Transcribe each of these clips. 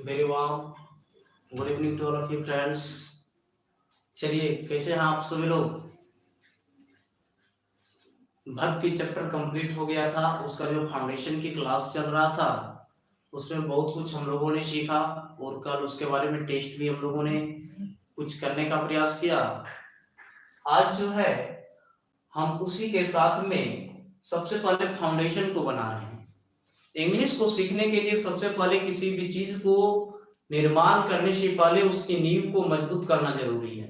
Very warm good evening to all of you friends. चलिए, कैसे हैं आप सभी लोग। वर्ब की चैप्टर कंप्लीट हो गया था, उसका जो फाउंडेशन की क्लास चल रहा था उसमें बहुत कुछ हम लोगों ने सीखा और कल उसके बारे में टेस्ट भी हम लोगों ने कुछ करने का प्रयास किया। आज जो है हम उसी के साथ में सबसे पहले फाउंडेशन को बना रहे हैं। इंग्लिश को सीखने के लिए सबसे पहले किसी भी चीज को निर्माण करने से पहले उसकी नींव को मजबूत करना जरूरी है।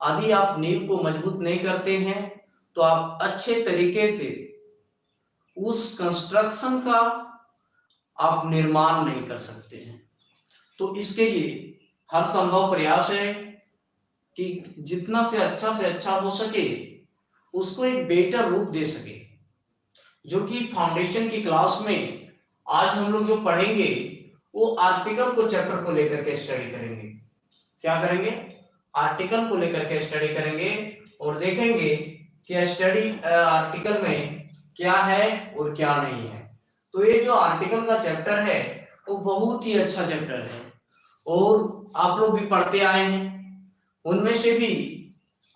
यदि आप नींव को मजबूत नहीं करते हैं तो आप अच्छे तरीके से उस कंस्ट्रक्शन का आप निर्माण नहीं कर सकते हैं। तो इसके लिए हर संभव प्रयास है कि जितना से अच्छा हो सके उसको एक बेटर रूप दे सके। जो कि फाउंडेशन की क्लास में आज हम लोग जो पढ़ेंगे वो आर्टिकल को चैप्टर को लेकर के स्टडी करेंगे। क्या करेंगे? आर्टिकल को लेकर के स्टडी करेंगे और देखेंगे कि स्टडी आर्टिकल में क्या है और क्या नहीं है। तो ये जो आर्टिकल का चैप्टर है वो बहुत ही अच्छा चैप्टर है और आप लोग भी पढ़ते आए हैं। उनमें से भी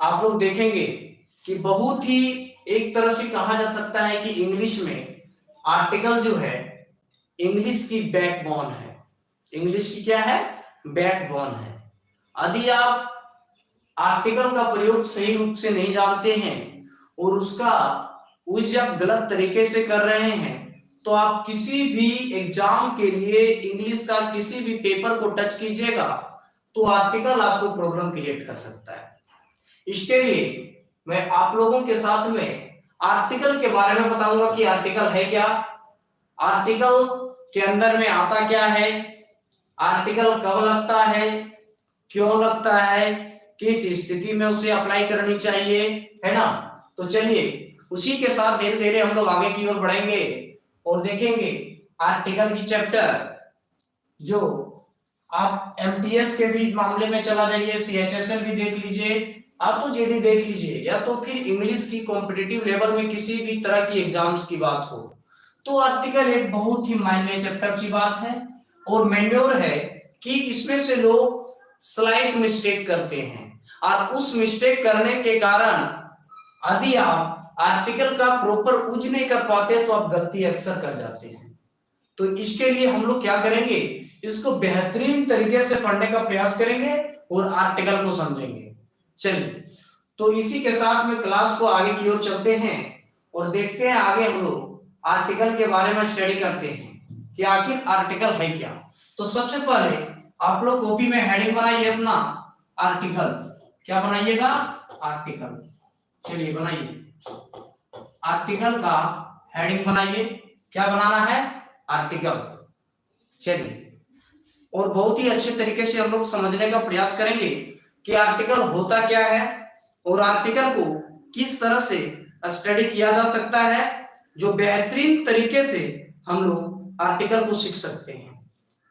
आप लोग देखेंगे कि बहुत ही एक तरह से कहा जा सकता है कि इंग्लिश में आर्टिकल जो है इंग्लिश की बैकबोन है। इंग्लिश की क्या है? बैकबोन है। यदि आप आर्टिकल का प्रयोग सही रूप से नहीं जानते हैं और उसका यूज आप गलत तरीके से कर रहे हैं तो आप किसी भी एग्जाम के लिए इंग्लिश का किसी भी पेपर को टच कीजिएगा तो आर्टिकल आपको प्रॉब्लम क्रिएट कर सकता है। इसके लिए मैं आप लोगों के साथ में आर्टिकल के बारे में बताऊंगा कि आर्टिकल है क्या, आर्टिकल के अंदर में आता क्या है, आर्टिकल कब लगता है, क्यों लगता है, किस स्थिति में उसे अप्लाई करनी चाहिए, है ना। तो चलिए उसी के साथ धीरे धीरे हम लोग आगे की ओर बढ़ेंगे और देखेंगे आर्टिकल की चैप्टर। जो आप एमटीएस के भी मामले में चला जाइए, सीएचएसएल भी देख लीजिए, आप तो जेडी देख लीजिए, या तो फिर इंग्लिश की कॉम्पिटिटिव लेवल में किसी भी तरह की एग्जाम्स की बात हो तो आर्टिकल एक बहुत ही मायने चैप्टर सी बात है। और मैंड्योर है कि इसमें से लोग स्लाइट मिस्टेक करते हैं और उस मिस्टेक करने के कारण यदि आप आर्टिकल का प्रॉपर यूज नहीं कर पाते तो आप गलती अक्सर कर जाते हैं। तो इसके लिए हम लोग क्या करेंगे, इसको बेहतरीन तरीके से पढ़ने का प्रयास करेंगे और आर्टिकल को समझेंगे। चलिए तो इसी के साथ में क्लास को आगे की ओर चलते हैं और देखते हैं आगे हम लोग आर्टिकल के बारे में स्टडी करते हैं कि आखिर आर्टिकल है क्या। तो सबसे पहले आप लोग कॉपी में हेडिंग बनाइए अपना आर्टिकल। क्या बनाइएगा? आर्टिकल। चलिए बनाइए, आर्टिकल का हेडिंग बनाइए। क्या बनाना है? आर्टिकल। चलिए और बहुत ही अच्छे तरीके से हम लोग समझने का प्रयास करेंगे कि आर्टिकल होता क्या है और आर्टिकल को किस तरह से स्टडी किया जा सकता है, जो बेहतरीन तरीके से हम लोग आर्टिकल को सीख सकते हैं।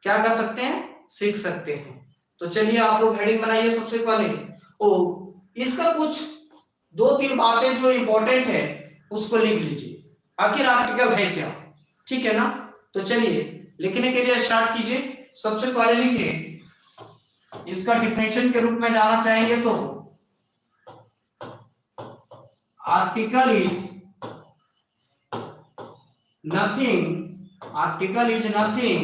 क्या कर सकते हैं? सीख सकते हैं। तो चलिए आप लोग हेडिंग बनाइए सबसे पहले और इसका कुछ 2-3 बातें जो इंपॉर्टेंट है उसको लिख लीजिए। आखिर आर्टिकल है क्या, ठीक है ना। तो चलिए लिखने के लिए स्टार्ट कीजिए। सबसे पहले लिखिए, इसका डिफिनेशन के रूप में जाना चाहेंगे तो article is nothing, article is nothing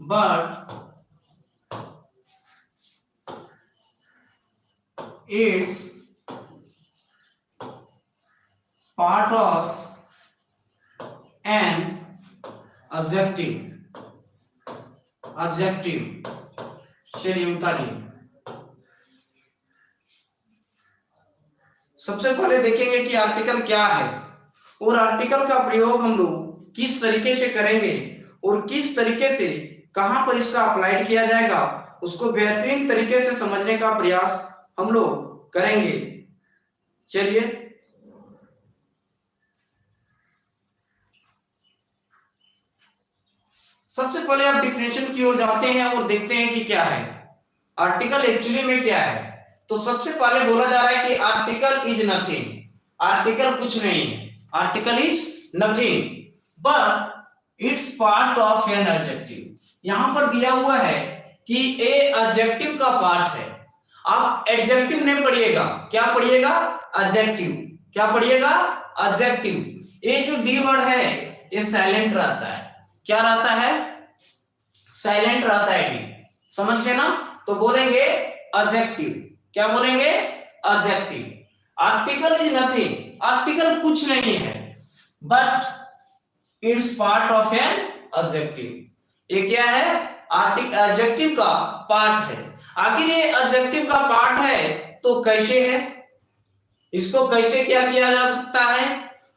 but it's part of an adjective। चलिए उतारिए। सबसे पहले देखेंगे कि आर्टिकल क्या है और आर्टिकल का प्रयोग हम लोग किस तरीके से करेंगे और किस तरीके से कहां पर इसका अप्लाइड किया जाएगा उसको बेहतरीन तरीके से समझने का प्रयास हम लोग करेंगे। चलिए सबसे पहले आप डिफिनेशन की ओर जाते हैं और देखते हैं कि क्या है आर्टिकल एक्चुअली में क्या है। तो सबसे पहले बोला जा रहा है कि आर्टिकल इज नथिंग, आर्टिकल कुछ नहीं है। Article is nothing but it's part of an adjective। यहां पर दिया हुआ है कि ए एडजेक्टिव का पार्ट है। आप एडजेक्टिव नहीं पढ़िएगा, क्या पढ़िएगा? एडजेक्टिव। क्या पढ़िएगा? एडजेक्टिव। ये जो डी वर्ड है ये साइलेंट रहता है। क्या रहता है? साइलेंट रहता है डी। समझ गए ना? तो बोलेंगे एडजेक्टिव। क्या बोलेंगे? Adjective. Article is nothing, article कुछ नहीं है, but it's part of an adjective. ये क्या है? एडजेक्टिव का पार्ट है। आखिर ये एडजेक्टिव का पार्ट है तो कैसे है? इसको कैसे क्या किया जा सकता है?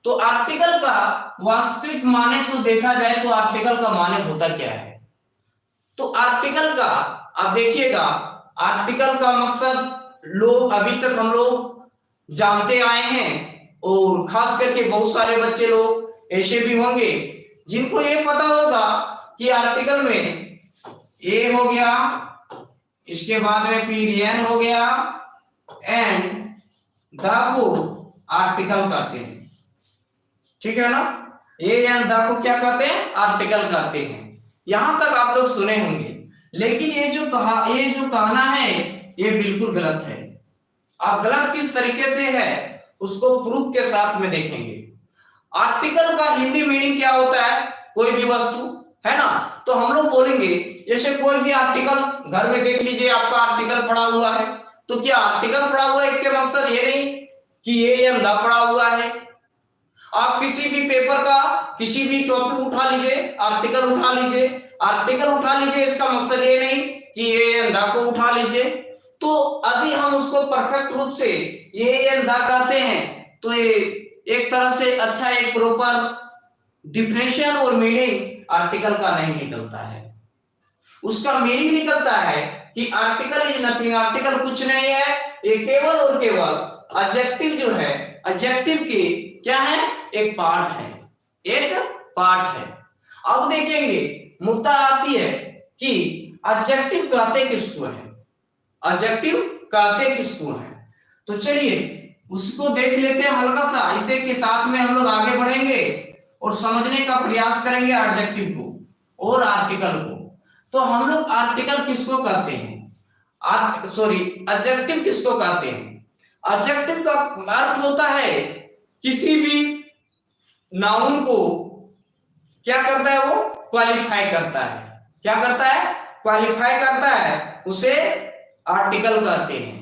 तो आर्टिकल का वास्तविक माने तो देखा जाए तो आर्टिकल का माने होता क्या है? तो आर्टिकल का आप देखिएगा, आर्टिकल का मकसद लोग अभी तक हम लोग जानते आए हैं, और खास करके बहुत सारे बच्चे लोग ऐसे भी होंगे जिनको ये पता होगा कि आर्टिकल में ए हो गया, इसके बाद में फिर एन हो गया, एंड द को आर्टिकल कहते हैं। ठीक है ना? ए एंड द को क्या कहते हैं? आर्टिकल कहते हैं। यहां तक आप लोग सुने होंगे, लेकिन ये जो कहना है ये बिल्कुल गलत है। आप गलत किस तरीके से है उसको प्रूफ के साथ में देखेंगे। आर्टिकल का हिंदी मीनिंग क्या होता है? कोई भी वस्तु, है ना? तो हम लोग बोलेंगे जैसे कोई भी आर्टिकल, घर में देख लीजिए आपका आर्टिकल पड़ा हुआ है, तो क्या आर्टिकल पड़ा हुआ है इसके मकसद ये नहीं कि ये अंधा पड़ा हुआ है। आप किसी भी पेपर का किसी भी टॉपिक उठा लीजिए, आर्टिकल उठा लीजिए, आर्टिकल उठा लीजिए, इसका मकसद ये नहीं कि ये अंधा को उठा लीजिए। तो अभी हम उसको परफेक्ट रूप से ये अंधा कहते हैं, तो ये एक तरह से अच्छा एक प्रॉपर डिफिनेशन और मीनिंग आर्टिकल का नहीं निकलता है। उसका मीनिंग निकलता है कि आर्टिकल इज नथिंग, आर्टिकल कुछ नहीं है, ये केवल और केवल एडजेक्टिव जो है, एडजेक्टिव की क्या है? एक पार्ट है, एक पार्ट है। अब देखेंगे मुद्दा आती है कि एडजेक्टिव कहते किसको है, एडजेक्टिव कहते किसको है। तो चलिए उसको देख लेते हैं हल्का सा, इसे के साथ में हम लोग आगे बढ़ेंगे और समझने का प्रयास करेंगे एडजेक्टिव को और आर्टिकल को। तो हम लोग आर्टिकल किसको कहते हैं? एडजेक्टिव किसको कहते हैं? एडजेक्टिव का अर्थ होता है किसी भी नाउन को क्या करता है? वो क्वालिफाई करता है। क्या करता है? क्वालिफाई करता है, उसे आर्टिकल कहते हैं,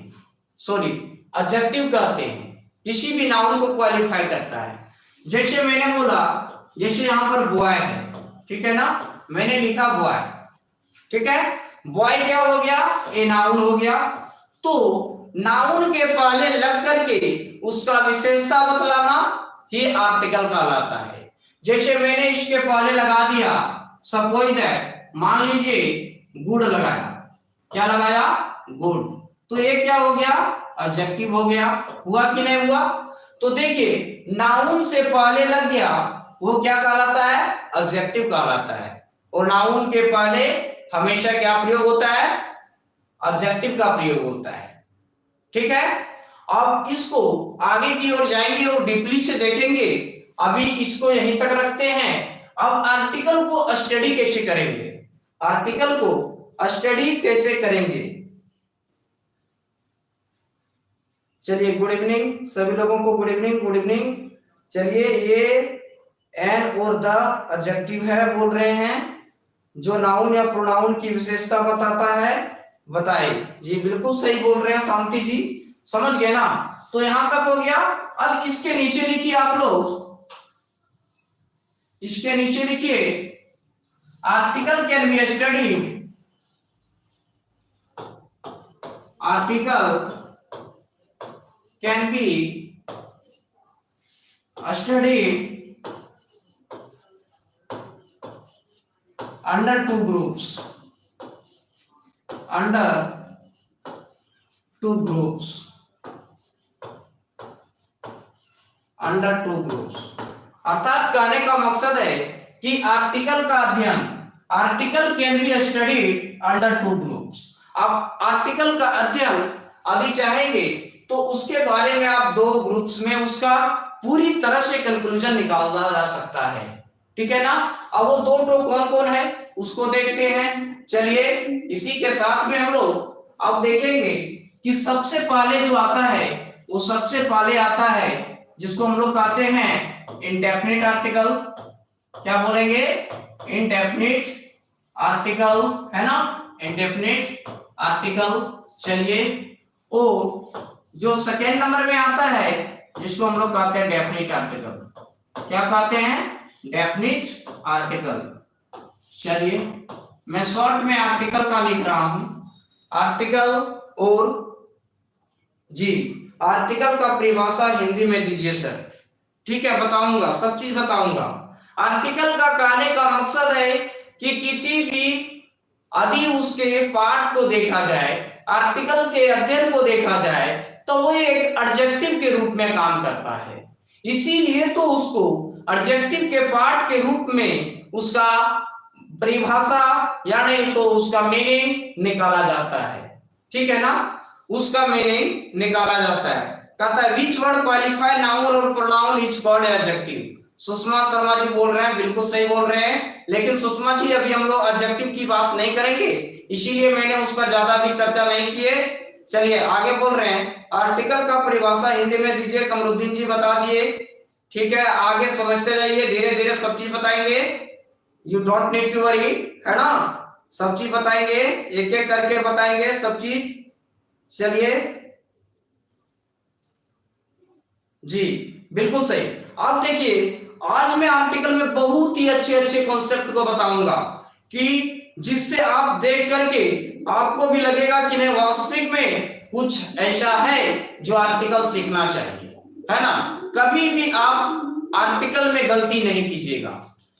एडजेक्टिव कहते हैं। किसी भी नाउन को क्वालिफाई करता है। जैसे मैंने बोला, जैसे यहां पर बॉय है, ठीक है ना? मैंने लिखा बॉय, ठीक है? बॉय क्या हो गया? ए नाउन हो गया। तो नाउन के पहले लग करके उसका विशेषता बतलाना ही आर्टिकल कहलाता है। जैसे मैंने इसके पहले लगा दिया सपोज दैट, मान लीजिए गुड लगाया। क्या लगाया? गुड। तो ये क्या हो गया? एडजेक्टिव हो गया। हुआ कि नहीं हुआ? तो देखिए नाउन से पहले लग गया, वो क्या कहलाता है? एडजेक्टिव कहलाता है। और नाउन के पहले हमेशा क्या प्रयोग होता है? एडजेक्टिव का प्रयोग होता है। ठीक है? अब इसको आगे की ओर जाएंगे और डीपली से देखेंगे। अभी इसको यहीं तक रखते हैं। अब आर्टिकल को स्टडी कैसे करेंगे? आर्टिकल को स्टडी कैसे करेंगे? चलिए गुड इवनिंग सभी लोगों को, गुड इवनिंग, गुड इवनिंग। चलिए ये एन और द एडजेक्टिव है बोल रहे हैं, जो नाउन या प्रोनाउन की विशेषता बताता है। बताए जी, बिल्कुल सही बोल रहे हैं शांति जी, समझ गए ना? तो यहां तक हो गया। अब इसके नीचे लिखिए आप लोग, इसके नीचे लिखिए article can be studied, article can be studied under two groups, under two groups, under two groups। अर्थात कहने का मकसद है कि आर्टिकल का अध्ययन, article can be studied under two groups. आप आर्टिकल का अध्ययन यदि चाहेंगे तो उसके बारे में आप दो ग्रुप्स में उसका पूरी तरह से कंक्लूजन निकाला जा सकता है। ठीक है ना। अब वो दो टो कौन कौन है उसको देखते हैं। चलिए इसी के साथ में हम लोग अब देखेंगे कि सबसे पहले जो आता है वो सबसे पहले आता है जिसको हम लोग कहते हैं इंडेफिनिट आर्टिकल। क्या बोलेंगे? इंडेफिनिट आर्टिकल, है ना, इंडेफिनिट आर्टिकल। चलिए, और जो सेकेंड नंबर में आता है जिसको हम लोग कहते हैं डेफिनिट आर्टिकल। क्या कहते हैं? Definite article. चलिए मैं शॉर्ट में आर्टिकल का लिख रहा हूं, आर्टिकल। और जी आर्टिकल का परिभाषा हिंदी में दीजिए सर। ठीक है, बताऊंगा, सब चीज बताऊंगा। आर्टिकल का कहने का मकसद है कि किसी भी यदि उसके पाठ को देखा जाए, आर्टिकल के अध्ययन को देखा जाए, तो वो एक एडजेक्टिव के रूप में काम करता है। इसीलिए तो उसको एडजेक्टिव के पार्ट के रूप में उसका परिभाषा यानी तो उसका मीनिंग निकाला जाता है। ठीक है ना, उसका मीनिंग निकाला जाता है। कहता है विच वर्ड क्वालिफाई नाउन और pronoun is called adjective. Sushma Sharma ji बोल रहे हैं, बिल्कुल सही बोल रहे हैं, लेकिन सुषमा जी अभी हम लोग एडजेक्टिव की बात नहीं करेंगे, इसीलिए मैंने उस पर ज्यादा भी चर्चा नहीं की है। चलिए आगे बोल रहे हैं, आर्टिकल का परिभाषा हिंदी में दीजिए, कमरुद्दीन जी बता दिए। ठीक है, आगे समझते जाइए, धीरे धीरे सब चीज बताएंगे। You don't need to worry, है ना, सब चीज बताएंगे, एक एक करके बताएंगे सब चीज। चलिए जी बिल्कुल सही। अब देखिए आज मैं आर्टिकल में बहुत ही अच्छे अच्छे कॉन्सेप्ट को बताऊंगा कि जिससे आप देख करके आपको भी लगेगा कि नहीं वास्तविक में कुछ ऐसा है जो आर्टिकल सीखना चाहिए, है ना। कभी भी आप आर्टिकल में गलती नहीं कीजिएगा,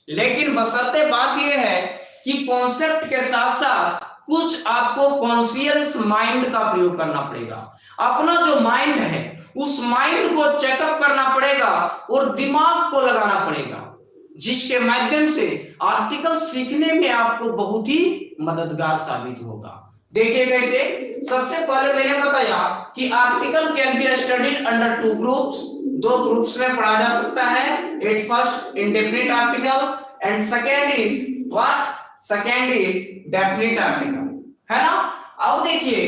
लेकिन बशर्ते बात यह है कि कॉन्सेप्ट के साथ साथ कुछ आपको कॉन्शियस माइंड का प्रयोग करना पड़ेगा। अपना जो माइंड है उस माइंड को चेकअप करना पड़ेगा और दिमाग को लगाना पड़ेगा, जिसके माध्यम से आर्टिकल सीखने में आपको बहुत ही मददगार साबित होगा। देखिए कैसे, सबसे पहले मैंने बताया कि article can be studied under two groups, दो ग्रुप्स में पढ़ा जा सकता है। At first indefinite article and second is what, second is definite article, है ना। अब देखिए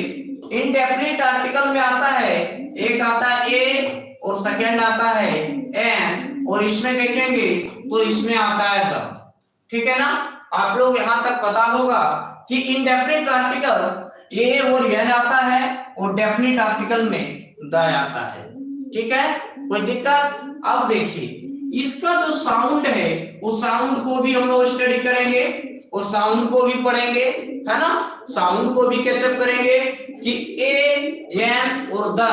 इंडेफिनिट आर्टिकल में आता है, एक आता है ए और सेकेंड आता है एन, और इसमें देखेंगे तो इसमें आता है द। ठीक है ना, आप लोग यहां तक पता होगा कि इंडेफिनिट आर्टिकल ए और एन आता है और डेफिनिट आर्टिकल में द आता है। ठीक है, कोई दिक्कत? अब देखिए इसका जो साउंड है वो साउंड को भी हम लोग स्टडी करेंगे और साउंड को भी पढ़ेंगे, है ना, साउंड को भी कैचअप करेंगे कि ए एन और द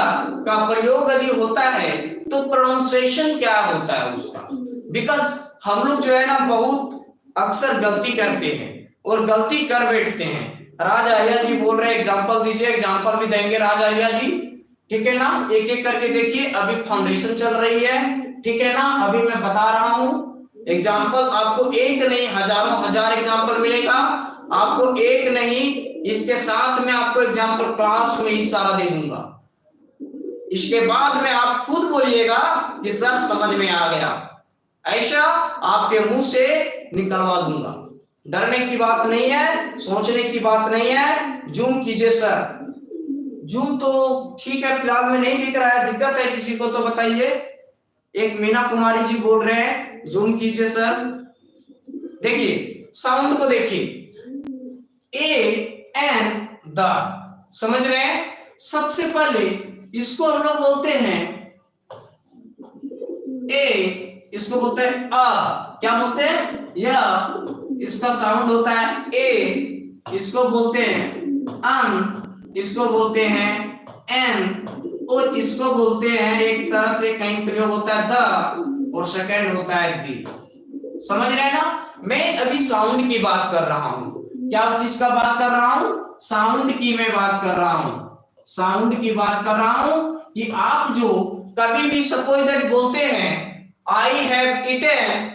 का प्रयोग यदि होता है तो प्रोनाउंसिएशन क्या होता है उसका। बिकॉज हम लोग जो है ना बहुत अक्सर गलती करते हैं और गलती कर बैठते हैं। राज आर्या जी बोल रहे हैं एग्जांपल दीजिए, एग्जांपल भी देंगे राज आर्या जी। ठीक है ना, एक एक करके देखिए, अभी फाउंडेशन चल रही है, ठीक है ना, अभी मैं बता रहा हूं एग्जाम्पल, आपको एक नहीं हजारों हजार एग्जाम्पल मिलेगा, आपको एक नहीं, इसके साथ में आपको एग्जाम्पल क्लास में ही सारा दे दूंगा। इसके बाद में आप खुद बोलिएगा कि सर समझ में आ गया, ऐसा आपके मुंह से निकलवा दूंगा। डरने की बात नहीं है, सोचने की बात नहीं है। जूम कीजिए सर, जूम तो ठीक है फिलहाल में नहीं दिख रहा है, दिक्कत है किसी को तो बताइए। एक मीना कुमारी जी बोल रहे हैं जूम कीजिए सर। देखिए साउंड को देखिए, ए एन द, समझ रहे हैं। सबसे पहले इसको हम लोग बोलते हैं ए, इसको बोलते हैं अ, क्या बोलते हैं या, इसका साउंड होता है ए, इसको बोलते हैं अन, इसको बोलते हैं एन, और इसको बोलते हैं एक तरह से कहीं प्रयोग होता है द और सेकंड होता है दी। समझ रहे हैं ना, मैं अभी साउंड की बात कर रहा हूं। क्या चीज का बात कर रहा हूं? साउंड की मैं बात कर रहा हूं, साउंड की बात कर रहा हूं कि आप जो कभी भी सपोज दैट बोलते हैं I have eaten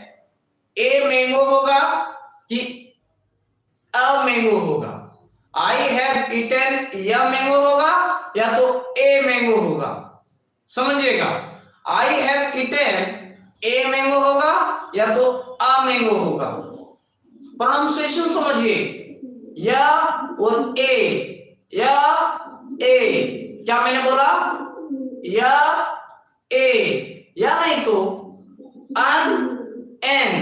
a mango होगा कि अ मैंगो होगा, आई हैव ईटेन या मैंगो होगा या तो ए मैंगो होगा। समझिएगा, I have eaten a mango होगा या तो आ मैंगो होगा। प्रोनाउंसिएशन समझिए, या और या ए, क्या मैंने बोला, या ए, या नहीं तो अन एन,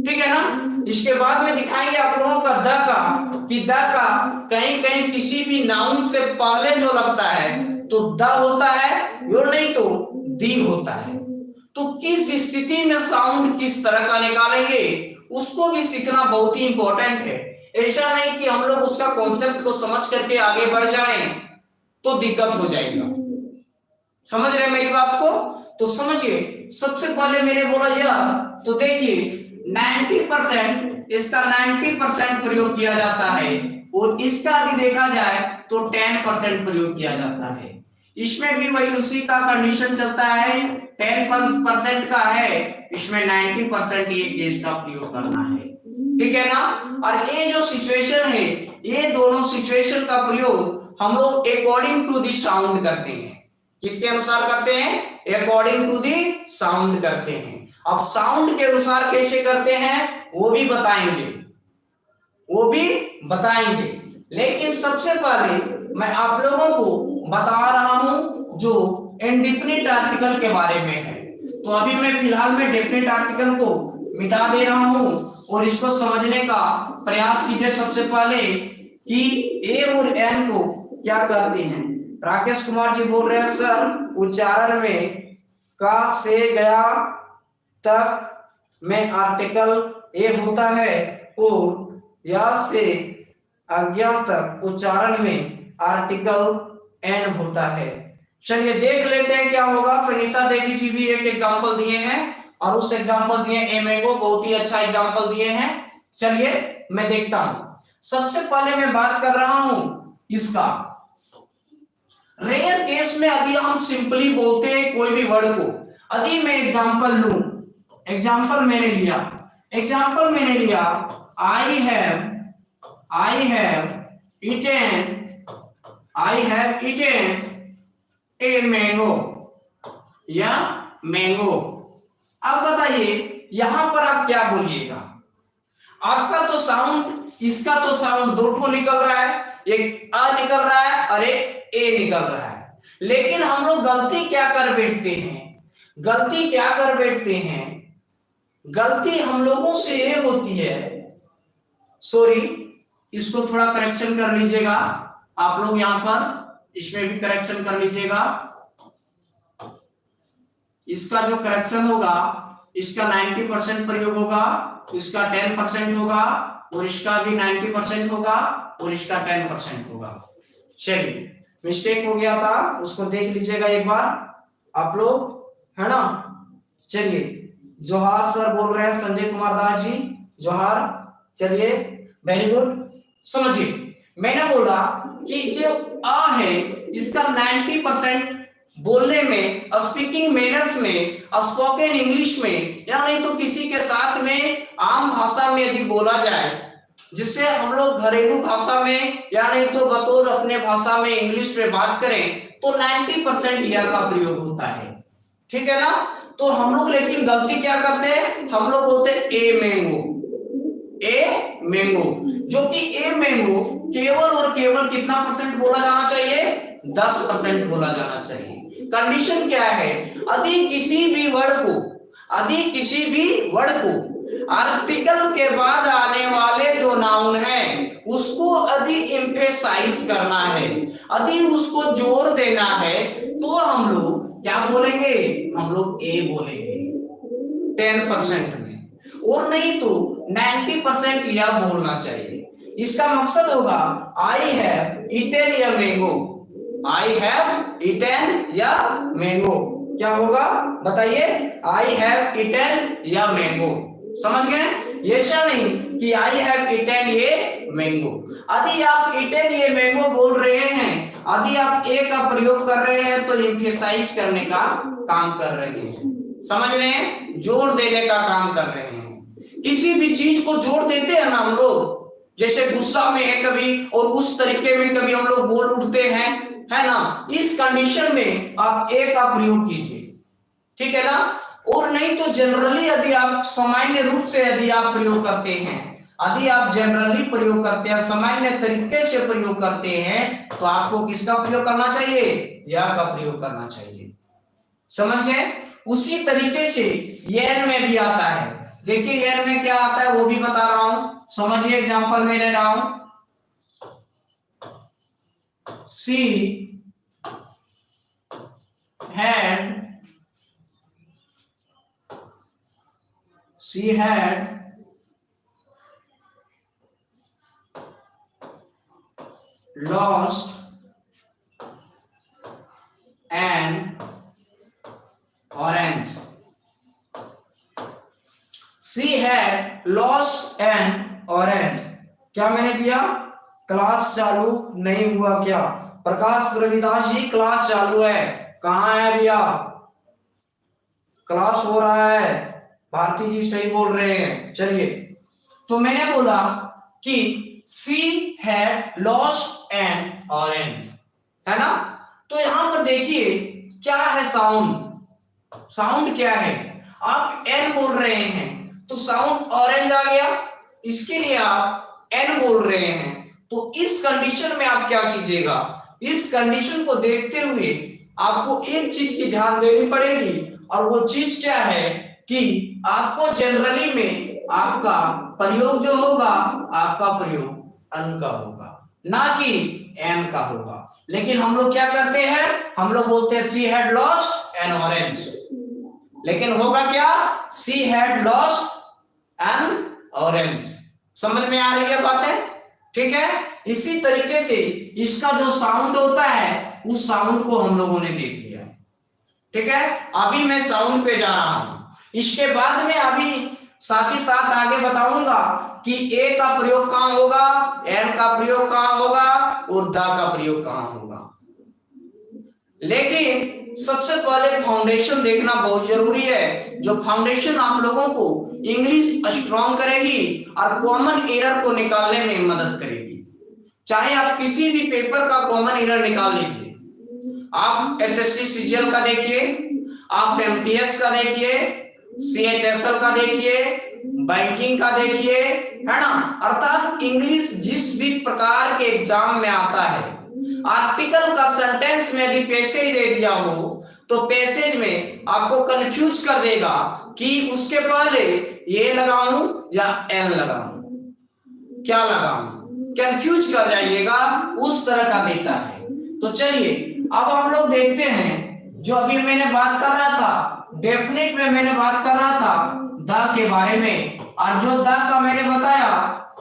ठीक है ना। इसके बाद में दिखाएंगे आप लोगों का द का, कि द का कहीं कहीं किसी भी नाउन से पहले जो लगता है तो द होता है और नहीं तो दी होता है। तो किस स्थिति में साउंड किस तरह का निकालेंगे उसको भी सीखना बहुत ही इंपॉर्टेंट है। ऐसा नहीं कि हम लोग उसका कॉन्सेप्ट को समझ करके आगे बढ़ जाएं तो दिक्कत हो जाएगा। समझ रहे मेरी बात को? तो समझिए, सबसे पहले मैंने बोला यह, तो देखिए 90% इसका 90% प्रयोग किया जाता है और इसका यदि देखा जाए तो 10% प्रयोग किया जाता है। इसमें भी वही उसी का कंडीशन चलता है, 10% का है, इसमें 90% ये केस का प्रयोग करना है, ठीक है ना। और ये जो सिचुएशन है, ये दोनों सिचुएशन का प्रयोग हम लोग अकॉर्डिंग टू द साउंड करते हैं। किसके अनुसार करते हैं? अकॉर्डिंग टू द साउंड करते हैं। अब साउंड के अनुसार कैसे करते हैं वो भी बताएंगे, लेकिन सबसे पहले मैं आप लोगों को बता रहा हूं जो इंडेफिनिट आर्टिकल के बारे में है। तो अभी मैं फिलहाल में डेफिनिट आर्टिकल को मिटा दे रहा हूं और इसको समझने का प्रयास कीजिए। सबसे पहले कि ए और एन को क्या कहते हैं। राकेश कुमार जी बोल रहे हैं सर, उच्चारण में का से गया तक में आर्टिकल ए होता है और या से आज्ञा तक उच्चारण में आर्टिकल एन होता है। चलिए देख लेते हैं क्या होगा। संगीता देवी जी भी एक एग्जांपल दिए हैं और उस एग्जांपल दिए ए मैंगो, बहुत ही अच्छा एग्जांपल दिए हैं। चलिए मैं देखता हूं। सबसे पहले मैं बात कर रहा हूं इसका रेयर केस में यदि हम सिंपली बोलते हैं कोई भी वर्ड को, यदि मैं एग्जांपल लूं, एग्जांपल मैंने लिया I have eaten a mango या मैंगो। अब बताइए यहां पर आप क्या बोलिएगा। आपका तो साउंड, इसका तो साउंड दो ठो निकल रहा है, एक अ निकल रहा है और एक ए निकल रहा है। लेकिन हम लोग गलती क्या कर बैठते हैं, गलती हम लोगों से ये होती है, सॉरी इसको थोड़ा करेक्शन कर लीजिएगा आप लोग, यहां पर इसमें भी करेक्शन कर लीजिएगा। इसका जो करेक्शन होगा, इसका 90% प्रयोग होगा, इसका 10% होगा और इसका भी 90% होगा और इसका 10% होगा। चलिए मिस्टेक हो गया था, उसको देख लीजिएगा एक बार आप लोग, है ना। चलिए जोहार सर बोल रहे हैं, संजय कुमार दास जी जोहार। चलिए वेरी गुड। समझिए मैंने बोला कि जो आ है इसका 90% बोलने में, स्पीकिंग मैनर्स में, स्पोकन इंग्लिश में या नहीं तो किसी के साथ में आम भाषा में यदि बोला जाए, जिससे हम लोग घरेलू भाषा में या नहीं तो बतौर अपने भाषा में इंग्लिश में बात करें तो 90% या का प्रयोग होता है, ठीक है ना। तो हम लोग लेकिन गलती क्या करते हैं, हम लोग बोलते हैं ए मैंगो, जो कि ए मैंगो केवल और केवल कितना % बोला जाना चाहिए, 10% बोला जाना चाहिए। कंडीशन क्या है, यदि किसी भी वर्ड को आर्टिकल के बाद आने वाले जो नाउन है उसको यदि एम्फेसाइज करना है, यदि उसको जोर देना है, तो हम लोग क्या बोलेंगे, हम लोग ए बोलेंगे 10% में, और नहीं तो 90% या बोलना चाहिए। इसका मकसद होगा आई हैव ईटेन या मैंगो, आई हैव ईटेन या मैंगो, क्या होगा बताइए, आई हैव ईटेन या मैंगो। समझ गए? ऐसा नहीं कि आई हैव ईटेन ये मैंगो। यदि आप ईटेन ये मैंगो बोल रहे हैं, यदि आप ए का प्रयोग कर रहे हैं तो एम्फेसाइज करने का काम कर रहे हैं, समझ रहे हैं, जोर देने का काम कर रहे हैं। किसी भी चीज को जोर देते हैं ना हम लोग, जैसे गुस्सा में है कभी और उस तरीके में कभी हम लोग बोल उठते हैं, है ना। इस कंडीशन में आप ए का प्रयोग कीजिए, ठीक है ना। और नहीं तो जनरली यदि आप सामान्य रूप से यदि आप प्रयोग करते हैं, यदि आप जनरली प्रयोग करते हैं, सामान्य तरीके से प्रयोग करते हैं, तो आपको किसका प्रयोग करना चाहिए, या का प्रयोग करना चाहिए। समझ गए। उसी तरीके से येन में भी आता है। देखिए येन में क्या आता है वो भी बता रहा हूं, समझिए। एग्जांपल में ले रहा हूं, सी had lost an orange. She had lost an orange. क्या मैंने दिया, क्लास चालू नहीं हुआ क्या, प्रकाश रविदास जी क्लास चालू है, कहाँ है भैया, क्लास हो रहा है, भारती जी सही बोल रहे हैं। चलिए, तो मैंने बोला कि she had lost an orange, है ना। तो यहां पर देखिए क्या है, साउंड, साउंड क्या है, आप एन बोल रहे हैं तो साउंड ऑरेंज आ गया, इसके लिए आप एन बोल रहे हैं। तो इस कंडीशन में आप क्या कीजिएगा, इस कंडीशन को देखते हुए आपको एक चीज की ध्यान देनी पड़ेगी, और वो चीज क्या है कि आपको जनरली में आपका प्रयोग जो होगा, आपका प्रयोग अन का होगा, ना कि एन का होगा। लेकिन हम लोग क्या करते हैं, हम लोग बोलते हैं she had lost N orange, लेकिन होगा क्या, she had lost N orange. समझ में आ रही है बातें, ठीक है। इसी तरीके से इसका जो साउंड होता है, उस साउंड को हम लोगों ने देख लिया, ठीक है। अभी मैं साउंड पे जा रहा हूं, इसके बाद में अभी साथ ही साथ आगे बताऊंगा कि ए का प्रयोग कहां होगा, एन का प्रयोग कहां होगा, और द का प्रयोग कहां होगा। लेकिन सबसे पहले फाउंडेशन देखना बहुत जरूरी है, जो फाउंडेशन आप लोगों को इंग्लिश स्ट्रॉन्ग करेगी और कॉमन एरर को निकालने में मदद करेगी। चाहे आप किसी भी पेपर का कॉमन एरर निकाल लीजिए, आप एसएससी सीजीएल का देखिए, आप एमटीएस का देखिए, सीएचएसएल का देखिए, बैंकिंग का देखिए, है ना। अर्थात इंग्लिश जिस भी प्रकार के एग्जाम में आता है, आर्टिकल का सेंटेंस में यदि पैसेज दे दिया हो तो पैसेज में आपको कंफ्यूज कर देगा कि उसके पहले ये लगाऊं या एन लगाऊं, क्या लगाऊं, कंफ्यूज कर जाइएगा, उस तरह का देता है। तो चलिए अब हम लोग देखते हैं, जो अभी मैंने बात कर रहा था, डेफिनेट में मैंने बात कर रहा था द के बारे में, और जो द का मैंने बताया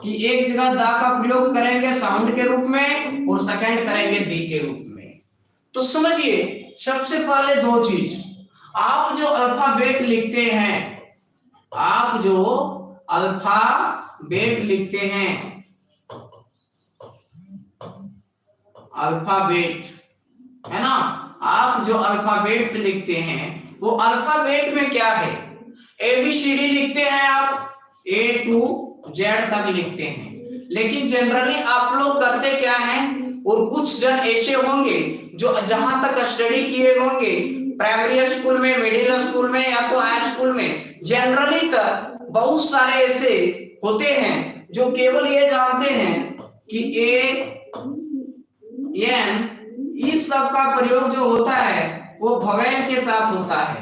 कि एक जगह द का प्रयोग करेंगे साउंड के रूप में और सेकंड करेंगे दी के रूप में। तो समझिए सबसे पहले दो चीज, आप जो अल्फाबेट लिखते हैं, आप जो अल्फाबेट लिखते हैं, अल्फाबेट है ना, आप जो अल्फाबेट से लिखते हैं, वो अल्फाबेट में क्या है, ABCD लिखते हैं आप, A to Z तक लिखते हैं। लेकिन जनरली आप लोग करते क्या हैं, और कुछ जन ऐसे होंगे जो जहां तक स्टडी किए होंगे प्राइमरी स्कूल में, मिडिल स्कूल में या तो हाई स्कूल में, जनरली तक बहुत सारे ऐसे होते हैं जो केवल ये जानते हैं कि A N इस सब का प्रयोग जो होता है वो वोवेल के साथ होता है,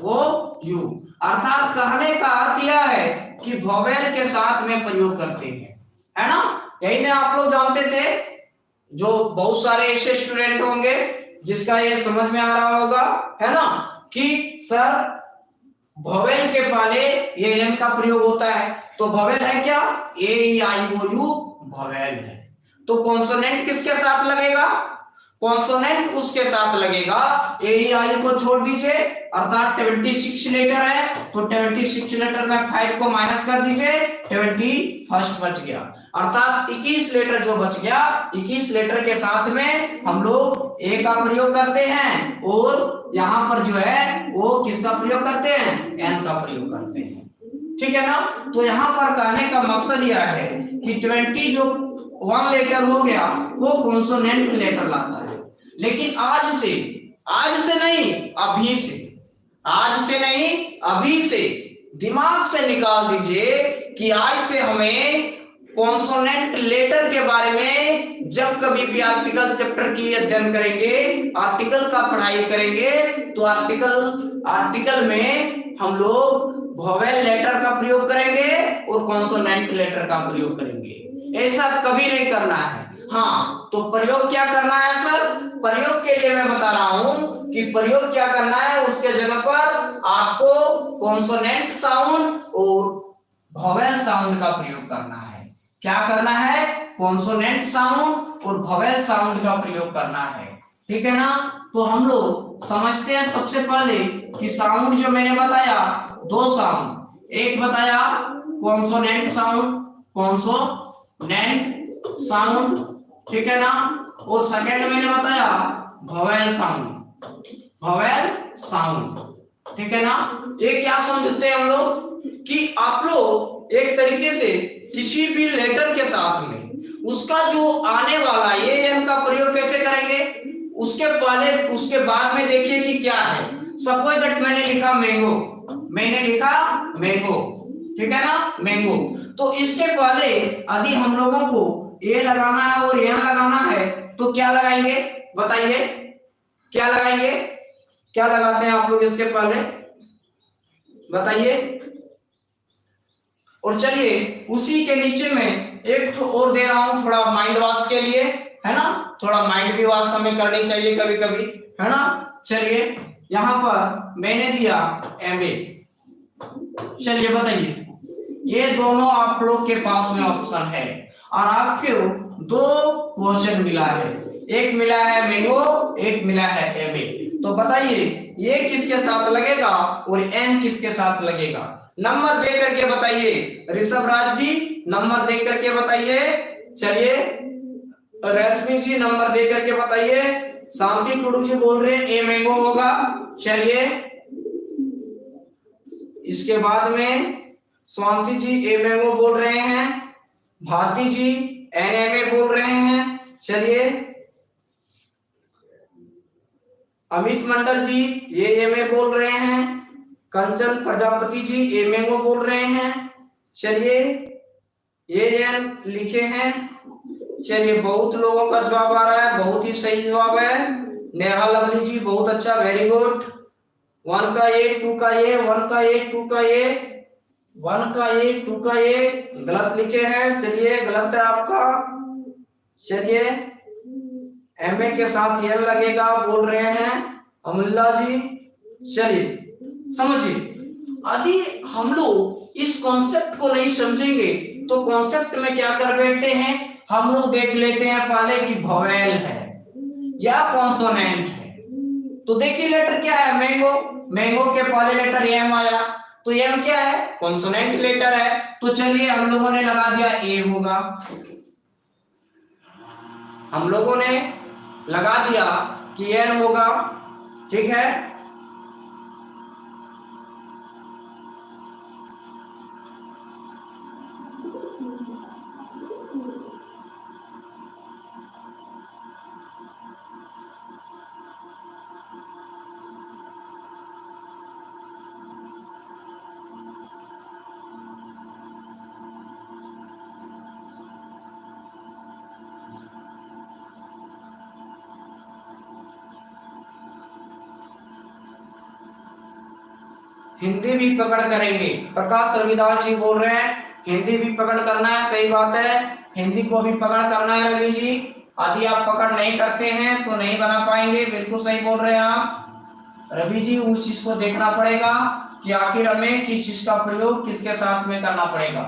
वो यू, अर्थात कहने का अर्थ यह है कि वोवेल के साथ में प्रयोग करते हैं, है ना। यही ना आप लोग जानते थे, जो बहुत सारे ऐसे स्टूडेंट होंगे जिसका ये समझ में आ रहा होगा, है ना, कि सर वोवेल के पहले ये एन का प्रयोग होता है, तो वोवेल है क्या, ए ई आई ओ यू वोवेल है। तो कॉन्सोनेंट किसके साथ लगेगा, कॉन्सोनेंट उसके साथ लगेगा, ए ई आई को छोड़ दीजिए, अर्थात 26 लेटर है तो 26 लेटर में 5 को माइनस कर दीजिए, 21 बच गया, अर्थात 21 लेटर जो बच गया, 21 लेटर के साथ में हम लोग ए का प्रयोग करते हैं, और यहाँ पर जो है वो किसका प्रयोग करते हैं, एन का प्रयोग करते हैं, ठीक है ना। तो यहाँ पर कहने का मकसद यह है कि 20 जो 1 लेटर हो गया वो कॉन्सोनेंट लेटर लाता है। लेकिन आज आज से नहीं, अभी से, आज से नहीं अभी से दिमाग से निकाल दीजिए कि आज से हमें कॉन्सोनेंट लेटर के बारे में जब कभी भी आर्टिकल चैप्टर की अध्ययन करेंगे, आर्टिकल का पढ़ाई करेंगे, तो आर्टिकल में हम लोग वोवेल लेटर का प्रयोग करेंगे और कॉन्सोनेंट लेटर का प्रयोग करेंगे। ऐसा कभी नहीं करना है। हाँ, तो प्रयोग क्या करना है सर? प्रयोग के लिए मैं बता रहा हूं कि प्रयोग क्या करना है, उसके जगह पर आपको कॉन्सोनेंट साउंड और वोवेल साउंड का प्रयोग करना है। क्या करना है? कॉन्सोनेंट साउंड और वोवेल साउंड का प्रयोग करना है। ठीक है ना? तो हम लोग समझते हैं सबसे पहले कि साउंड जो मैंने बताया, दो साउंड, एक बताया कॉन्सोनेंट साउंड, कॉन्सोनेंट साउंड, ठीक है ना, और सेकंड मैंने बताया वोवेल साउंड, वोवेल साउंड, ठीक है ना। ये क्या समझते हैं हम लोग कि आप लोग एक तरीके से किसी भी लेटर के साथ में उसका जो आने वाला ये एन का प्रयोग कैसे करेंगे, उसके पहले उसके बाद में देखिए कि क्या है। सपोज दैट मैंने लिखा मैंगो, मैंने लिखा मैंगो, ठीक है ना, मैंगो, तो इसके पहले यदि हम लोगों को ए लगाना है और यहां लगाना है तो क्या लगाएंगे बताइए, क्या लगाएंगे, क्या लगाते हैं आप लोग इसके पहले बताइए। और चलिए उसी के नीचे में एक और दे रहा हूं थोड़ा माइंड वॉश के लिए, है ना, थोड़ा माइंड भी वॉश हमें करनी चाहिए कभी कभी, है ना। चलिए यहां पर मैंने दिया एमए, चलिए बताइए, ये दोनों आप लोग के पास में ऑप्शन है और आपको दो क्वेश्चन मिला है, एक मिला है मैंगो, एक मिला है एमए, तो बताइए ये किसके साथ लगेगा और एन किसके साथ लगेगा? नंबर दे करके बताइए ऋषभ राज जी, नंबर दे करके बताइए। चलिए रश्मि जी नंबर दे करके बताइए। शांति टुडू जी बोल रहे हैं ए मैंगो होगा। चलिए इसके बाद में स्वांसी जी ए मैंगो बोल रहे हैं, भारती जी एनएमए बोल रहे हैं। चलिए अमित मंडल जी ये एमए बोल रहे हैं, कंचन प्रजापति जी ए मैंगो बोल रहे हैं। चलिए ये एन लिखे हैं। चलिए बहुत लोगों का जवाब आ रहा है, बहुत ही सही जवाब है। नेहा लवली जी बहुत अच्छा, वेरी गुड। 1 का ए 2 का ए 1 का ए 2 का ए 1 का ए 2 का ए गलत लिखे हैं। चलिए गलत है आपका। चलिए एमए के साथ एल लगेगा बोल रहे हैं अमुल्ला जी। चलिए समझिए, यदि हम लोग इस कॉन्सेप्ट को नहीं समझेंगे तो कॉन्सेप्ट में क्या कर बैठते हैं हम लोग, देख लेते हैं पहले कि वोवेल है या कॉन्सोनेंट है। तो देखिए लेटर क्या है, मैंगो, मैंगो के पहले लेटर एम आया तो एम क्या है, कॉन्सोनेंट लेटर है। तो चलिए हम लोगों ने लगा दिया ए होगा, हम लोगों ने लगा दिया कि एन होगा, ठीक है। हिंदी भी पकड़ करेंगे, प्रकाश रविदास जी बोल रहे हैं हिंदी भी पकड़ करना है, सही बात है, हिंदी को भी पकड़ करना है रवि जी। यदि आप पकड़ नहीं करते हैं तो नहीं बना पाएंगे, बिल्कुल सही बोल रहे हैं आप रवि जी। उस चीज को देखना पड़ेगा कि आखिर हमें किस चीज का प्रयोग किसके साथ में करना पड़ेगा।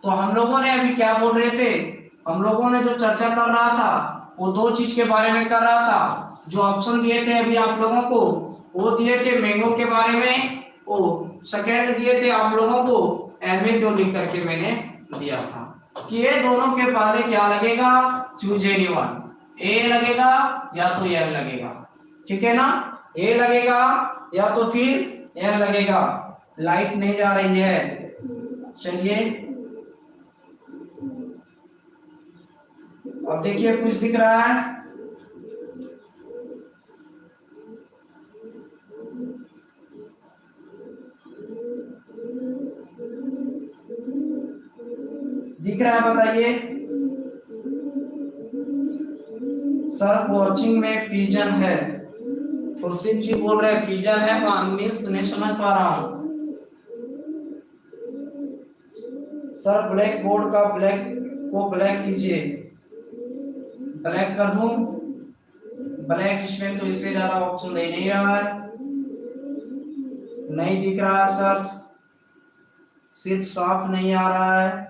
तो हम लोगों ने अभी क्या बोल रहे थे, हम लोगों ने जो चर्चा कर रहा था वो दो चीज के बारे में कर रहा था। जो ऑप्शन दिए थे अभी आप लोगों को वो दिए थे मैंगो के बारे में, सेकंड दिए थे आप लोगों को एमए को लिख करके मैंने दिया था कि ये दोनों के पहले क्या लगेगा, चूज एनी वन, ए लगेगा या तो एल लगेगा, ठीक है ना, ए लगेगा या तो फिर एल लगेगा। लाइट नहीं जा रही है, चलिए अब देखिए कुछ दिख रहा है, दिख रहा है बताइए। सर कोचिंग में पिजन है। खुर्शीद जी बोल रहे हैं पिजन है, मिस नहीं समझ पा रहा हूं। सर ब्लैक बोर्ड का ब्लैक को ब्लैक कीजिए। ब्लैक कर दूं? ब्लैक इसमें तो इससे ज्यादा ऑप्शन दे नहीं रहा है, नहीं दिख रहा है सर, सिर्फ साफ नहीं आ रहा है।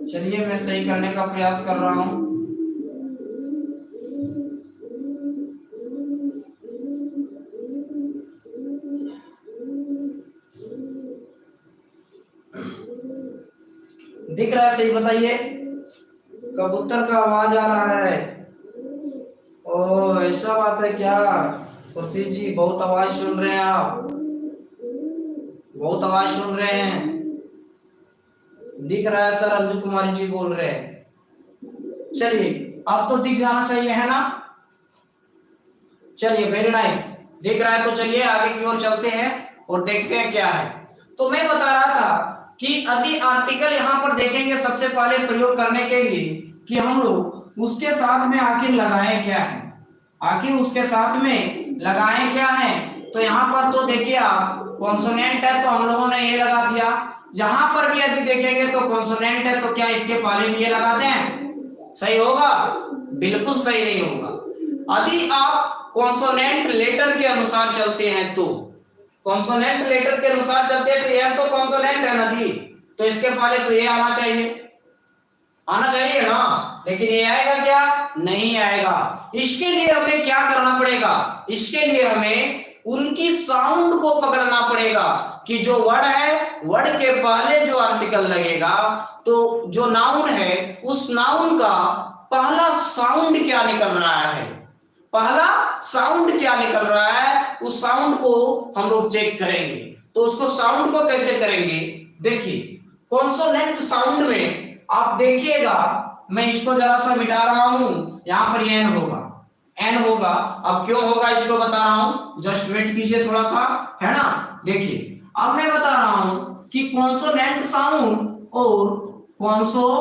चलिए मैं सही करने का प्रयास कर रहा हूं। दिख रहा है सही बताइए। कबूतर का आवाज आ रहा है। ओ ऐसा बात है क्या? खुर्शीद जी बहुत आवाज सुन रहे हैं आप, बहुत आवाज सुन रहे हैं। दिख रहा है सर, अंजू कुमारी जी बोल रहे हैं। चलिए अब तो दिख जाना चाहिए है ना। चलिए वेरी नाइस, दिख रहा है तो चलिए आगे की ओर चलते हैं और देखते हैं क्या है। तो मैं बता रहा था कि यदि आर्टिकल यहाँ पर देखेंगे सबसे पहले प्रयोग करने के लिए कि हम लोग उसके साथ में आखिर लगाएं क्या है, आखिर उसके साथ में लगाएं क्या है। तो यहाँ पर तो देखिए आप कॉन्सोनेंट है तो हम लोगों ने ये लगा दिया। यहाँ पर भी यदि देखेंगे तो कॉन्सोनेंट है तो क्या इसके पहले भी ये लगाते हैं? सही होगा? बिल्कुल सही नहीं होगा। यदि आप कॉन्सोनेंट लेटर के अनुसार चलते हैं तो कॉन्सोनेंट लेटर के अनुसार चलते हैं तो यह तो कॉन्सोनेंट है ना जी, तो इसके पहले तो ये आना चाहिए, आना चाहिए ना। लेकिन ये आएगा क्या? नहीं आएगा। इसके लिए हमें क्या करना पड़ेगा? इसके लिए हमें उनकी साउंड को पकड़ना पड़ेगा कि जो वर्ड है, वर्ड के पहले जो आर्टिकल लगेगा तो जो नाउन है उस नाउन का पहला साउंड क्या निकल रहा है, पहला साउंड क्या निकल रहा है, उस साउंड को हम लोग चेक करेंगे। तो उसको साउंड को कैसे करेंगे? देखिए कॉन्सोनेंट साउंड में आप देखिएगा, मैं इसको जरा सा मिटा रहा हूं, यहां पर एन होगा, एन होगा। अब क्यों होगा इसको बता रहा हूं, जस्ट वेट कीजिए थोड़ा सा, है ना। देखिए अब मैं बता रहा हूं कि कॉन्सोनेंट साउंड और कॉन्सोनेंट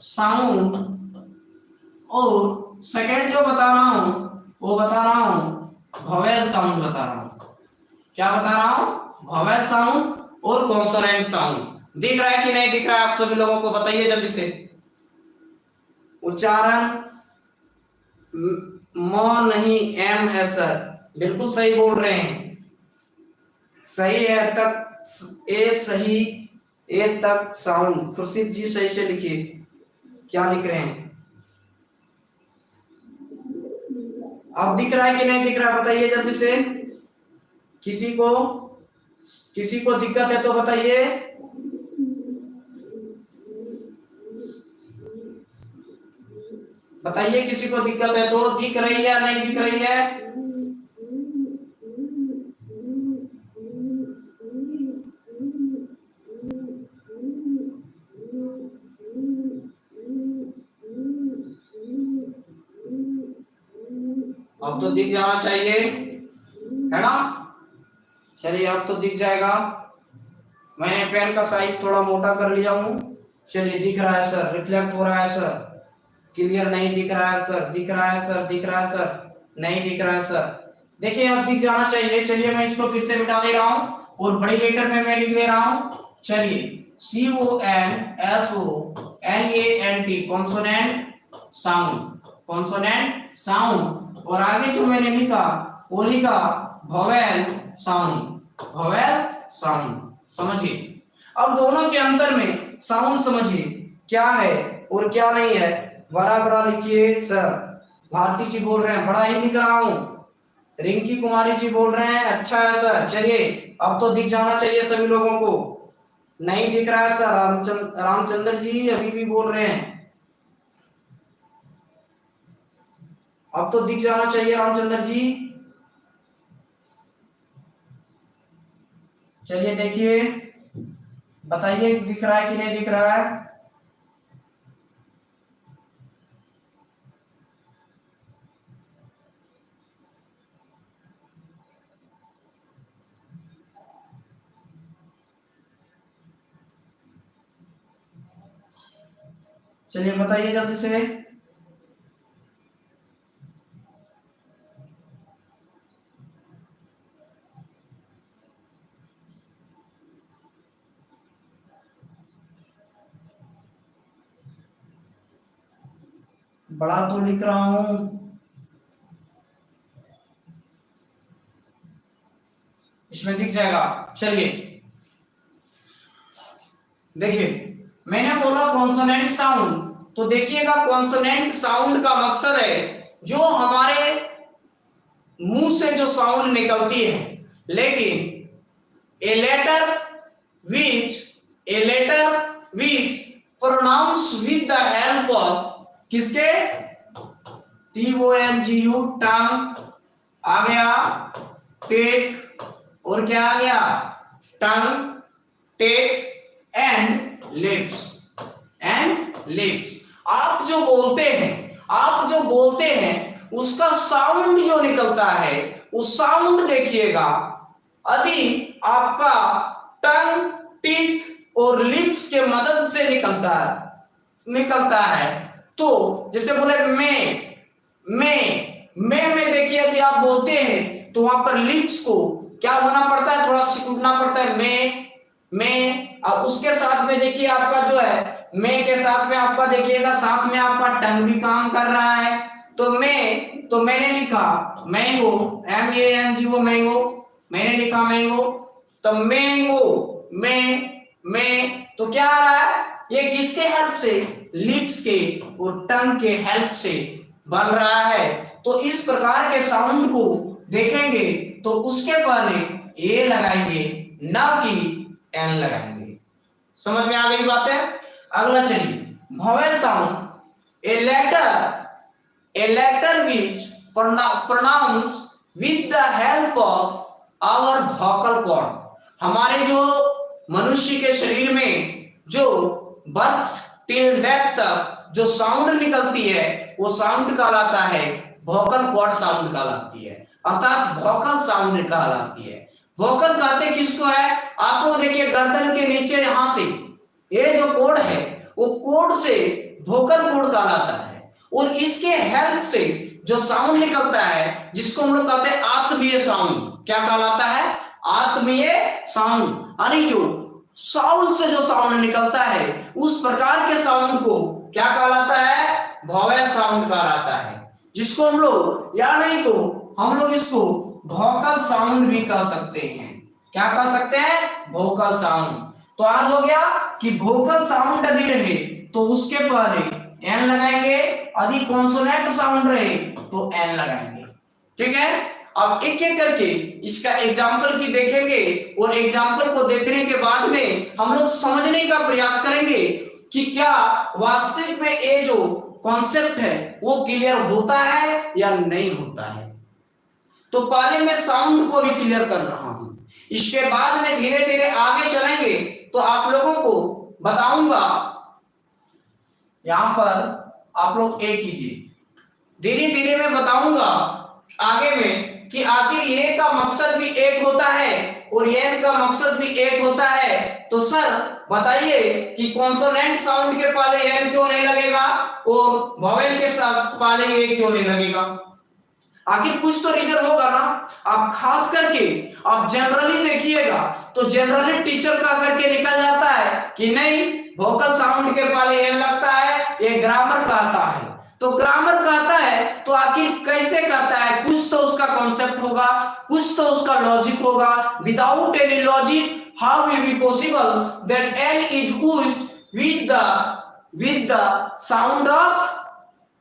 साउंड और सेकंड जो बता रहा हूं वो बता रहा हूं वोवेल साउंड बता रहा हूं। क्या बता रहा हूं? वोवेल साउंड और कॉन्सोनेंट साउंड। दिख रहा है कि नहीं दिख रहा है आप सभी लोगों को? बताइए जल्दी से। उच्चारण म नहीं एम है सर, बिल्कुल सही बोल रहे हैं, सही है। तक ए सही, ए तक साउंड। खुर्शीद जी सही से लिखिए, क्या लिख रहे हैं? अब दिख रहा है कि नहीं दिख रहा है? बताइए जल्दी से। किसी को दिक्कत है तो बताइए। बताइए किसी को दिक्कत है तो। दिख रही है नहीं दिख रही है? अब तो दिख जाना चाहिए, है ना। चलिए अब तो दिख जाएगा। मैंने पेन का साइज थोड़ा मोटा कर लिया हूं। चलिए दिख रहा है सर, रिफ्लेक्ट हो रहा है सर। क्लियर नहीं दिख रहा है सर? दिख रहा है सर, दिख रहा है सर, नहीं दिख रहा है सर। देखिए अब दिख जाना चाहिए। चलिए मैं इसको फिर से मिटा दे रहा हूं और बड़ी लेटर में मैं लिख दे रहा हूं। चलिए CONSONANT consonant sound, consonant sound. और आगे जो मैंने लिखा वो लिखा वोवेल साउंड, वोवेल साउंड। समझिए अब दोनों के अंतर में साउंड समझिए क्या है और क्या नहीं है। बड़ा बड़ा लिखिए सर। भारती जी बोल रहे हैं बड़ा ही लिख रहा हूं। रिंकी कुमारी जी बोल रहे हैं अच्छा है सर। चलिए अब तो दिख जाना चाहिए सभी लोगों को। नहीं दिख रहा है सर? रामचंद्र जी अभी भी बोल रहे हैं। अब तो दिख जाना चाहिए रामचंद्र जी। चलिए देखिए, बताइए दिख रहा है कि नहीं दिख रहा है। चलिए बताइए जल्दी से। बड़ा तो लिख रहा हूं। इसमें दिख जाएगा। चलिए देखिए, मैंने बोला कॉन्सोनेंट साउंड, तो देखिएगा कॉन्सोनेंट साउंड का मकसद है जो हमारे मुंह से जो साउंड निकलती है, लेकिन a letter which pronounce with the help of किसके, TONGU टंग आ गया, टेथ और क्या आ गया, टंग, टेथ एंड लिप्स। आप जो बोलते हैं उसका साउंड जो निकलता है, उस साउंड देखिएगा, यदि आपका टंग, टीथ और लिप्स के मदद से निकलता है तो जैसे बोले मैं देखिए, यदि आप बोलते हैं तो वहां पर लिप्स को क्या होना पड़ता है, थोड़ा सिकुड़ना पड़ता है, मैं। अब उसके साथ में देखिए आपका जो है, मैं के साथ में आपका देखिएगा, साथ में आपका टंग भी काम कर रहा है। तो मैंने लिखा मैंगो, MANGO मैंगो, मैंने लिखा मैंगो, तो मैंगो मैं तो क्या आ रहा है, ये किसके हेल्प से, लिप्स के और टंग के हेल्प से बन रहा है। तो इस प्रकार के साउंड को देखेंगे तो उसके पहले ए लगाएंगे, ना कि एन लगाएंगे। समझ में आ गई बात है। अगला चलिए, vowel sound, a letter which pronounce with the help of our vocal cord. हमारे जो मनुष्य के शरीर में जो बर्थ टिल डेथ तक जो साउंड निकलती है, वो साउंड कहलाता है वोकल कॉर्ड साउंड कहलाती है, अर्थात वोकल साउंड कहलाती है। वोकल कहते किसको है, आप लोग देखिए गर्दन के नीचे यहां से ये जो कोड है, वो कोड से वोकल कोड कहलाता है, और इसके हेल्प से जो साउंड निकलता है, जिसको हम लोग कहते हैं आत्मीय साउंड, क्या कहलाता है, आत्मीय साउंड। अरे जो साउंड से जो साउंड निकलता है, उस प्रकार के साउंड को क्या कहलाता है, वोवेल साउंड कहलाता है, जिसको हम लोग, या नहीं तो हम लोग इसको वोकल साउंड भी कह सकते हैं। क्या कह सकते हैं, वोकल साउंड। तो आज हो गया कि वोकल साउंड यदि रहे तो उसके पहले एन लगाएंगे, यदि कॉन्सोनेंट साउंड रहे तो एन लगाएंगे। ठीक है, अब एक एक करके इसका एग्जाम्पल की देखेंगे, और एग्जाम्पल को देखने के बाद में हम लोग समझने का प्रयास करेंगे कि क्या वास्तविक में ये जो कॉन्सेप्ट है वो क्लियर होता है या नहीं होता है। तो पहले मैं साउंड को भी क्लियर कर रहा हूं, इसके बाद में धीरे धीरे आगे चलेंगे तो आप लोगों को बताऊंगा। यहां पर आप लोग एक कीजिए, धीरे धीरे मैं बताऊंगा आगे में कि आखिर ये का मकसद भी एक होता है और ये का मकसद भी एक होता है। तो सर बताइए कि कॉन्सोनेंट साउंड के पहले एन क्यों नहीं लगेगा और वोवेल के साथ पहले ए क्यों नहीं लगेगा। आखिर कुछ तो रीजन होगा ना। आप खास करके आप जनरली देखिएगा तो जनरली टीचर का करके निकल जाता है कि नहीं वोकल साउंड के पहले एन लगता है, ये ग्रामर कहता है। तो ग्रामर कहता है तो आखिर कैसे कहता है, कुछ तो उसका कॉन्सेप्ट होगा, कुछ तो उसका लॉजिक होगा। Without any logic how will be possible that N is used with the sound of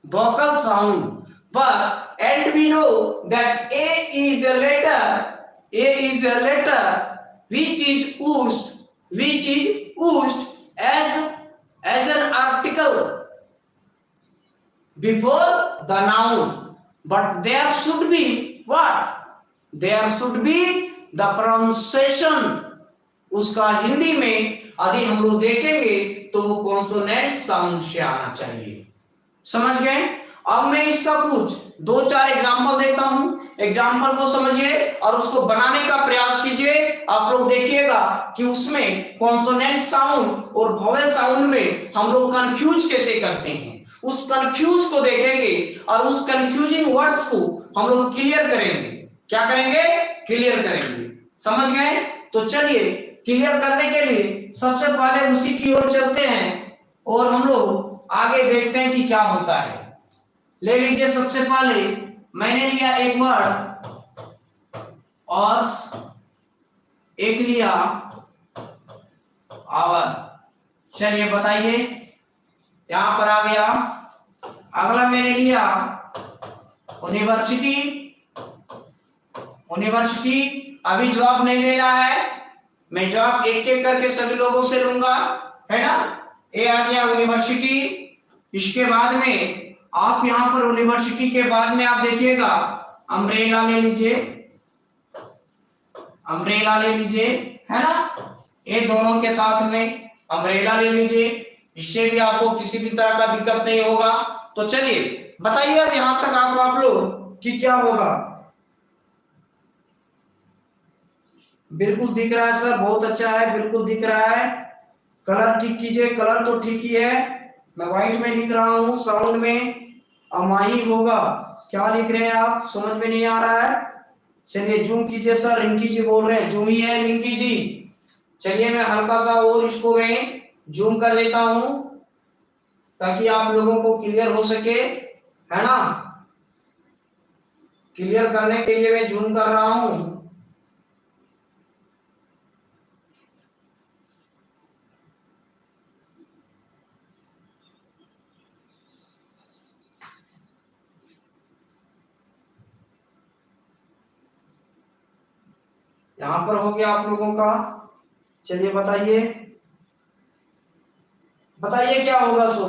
vocal sound, but and we know that a is a letter which is used as an article before the noun, but there should be what, there should be the pronunciation उसका हिंदी में यदि हम लोग देखेंगे तो वो consonant sound से आना चाहिए। समझ गए? अब मैं इसका कुछ 2-4 एग्जाम्पल देता हूं, एग्जाम्पल को समझिए और उसको बनाने का प्रयास कीजिए। आप लोग देखिएगा कि उसमें कॉन्सोनेंट साउंड और वोवेल साउंड में हम लोग कंफ्यूज कैसे करते हैं, उस कंफ्यूज को देखेंगे और उस कंफ्यूजिंग वर्ड्स को हम लोग क्लियर करेंगे। क्या करेंगे? क्लियर करेंगे। समझ गए? तो चलिए क्लियर करने के लिए सबसे पहले उसी की ओर चलते हैं और हम लोग आगे देखते हैं कि क्या होता है। ले लीजिए सबसे पहले मैंने लिया एक वर्ड और एक लिया आवर। चलिए बताइए, यहां पर आ गया। अगला मैंने लिया यूनिवर्सिटी। यूनिवर्सिटी अभी जवाब नहीं लेना है, मैं जवाब एक एक करके सभी लोगों से लूंगा, है ना। ये आ गया यूनिवर्सिटी। इसके बाद में आप यहां पर यूनिवर्सिटी के बाद में आप देखिएगा अम्ब्रेला ले लीजिए, अम्ब्रेला ले लीजिए, है ना। ये दोनों के साथ में अम्ब्रेला ले लीजिए, इससे भी आपको किसी भी तरह का दिक्कत नहीं होगा। तो चलिए बताइए अब यहां तक आप लोग कि क्या होगा। बिल्कुल दिख रहा है सर, बहुत अच्छा है, बिल्कुल दिख रहा है। कलर ठीक कीजिए, कलर तो ठीक ही है, मैं व्हाइट में लिख रहा हूं, साउंड में अमाही होगा। क्या लिख रहे हैं आप, समझ में नहीं आ रहा है। चलिए जूम कीजिए सर, रिंकी जी बोल रहे हैं, जूम ही है रिंकी जी। चलिए मैं हल्का सा और इसको मैं जूम कर देता हूं ताकि आप लोगों को क्लियर हो सके, है ना। क्लियर करने के लिए मैं जूम कर रहा हूं। यहां पर हो गया आप लोगों का। चलिए बताइए, बताइए क्या होगा सो।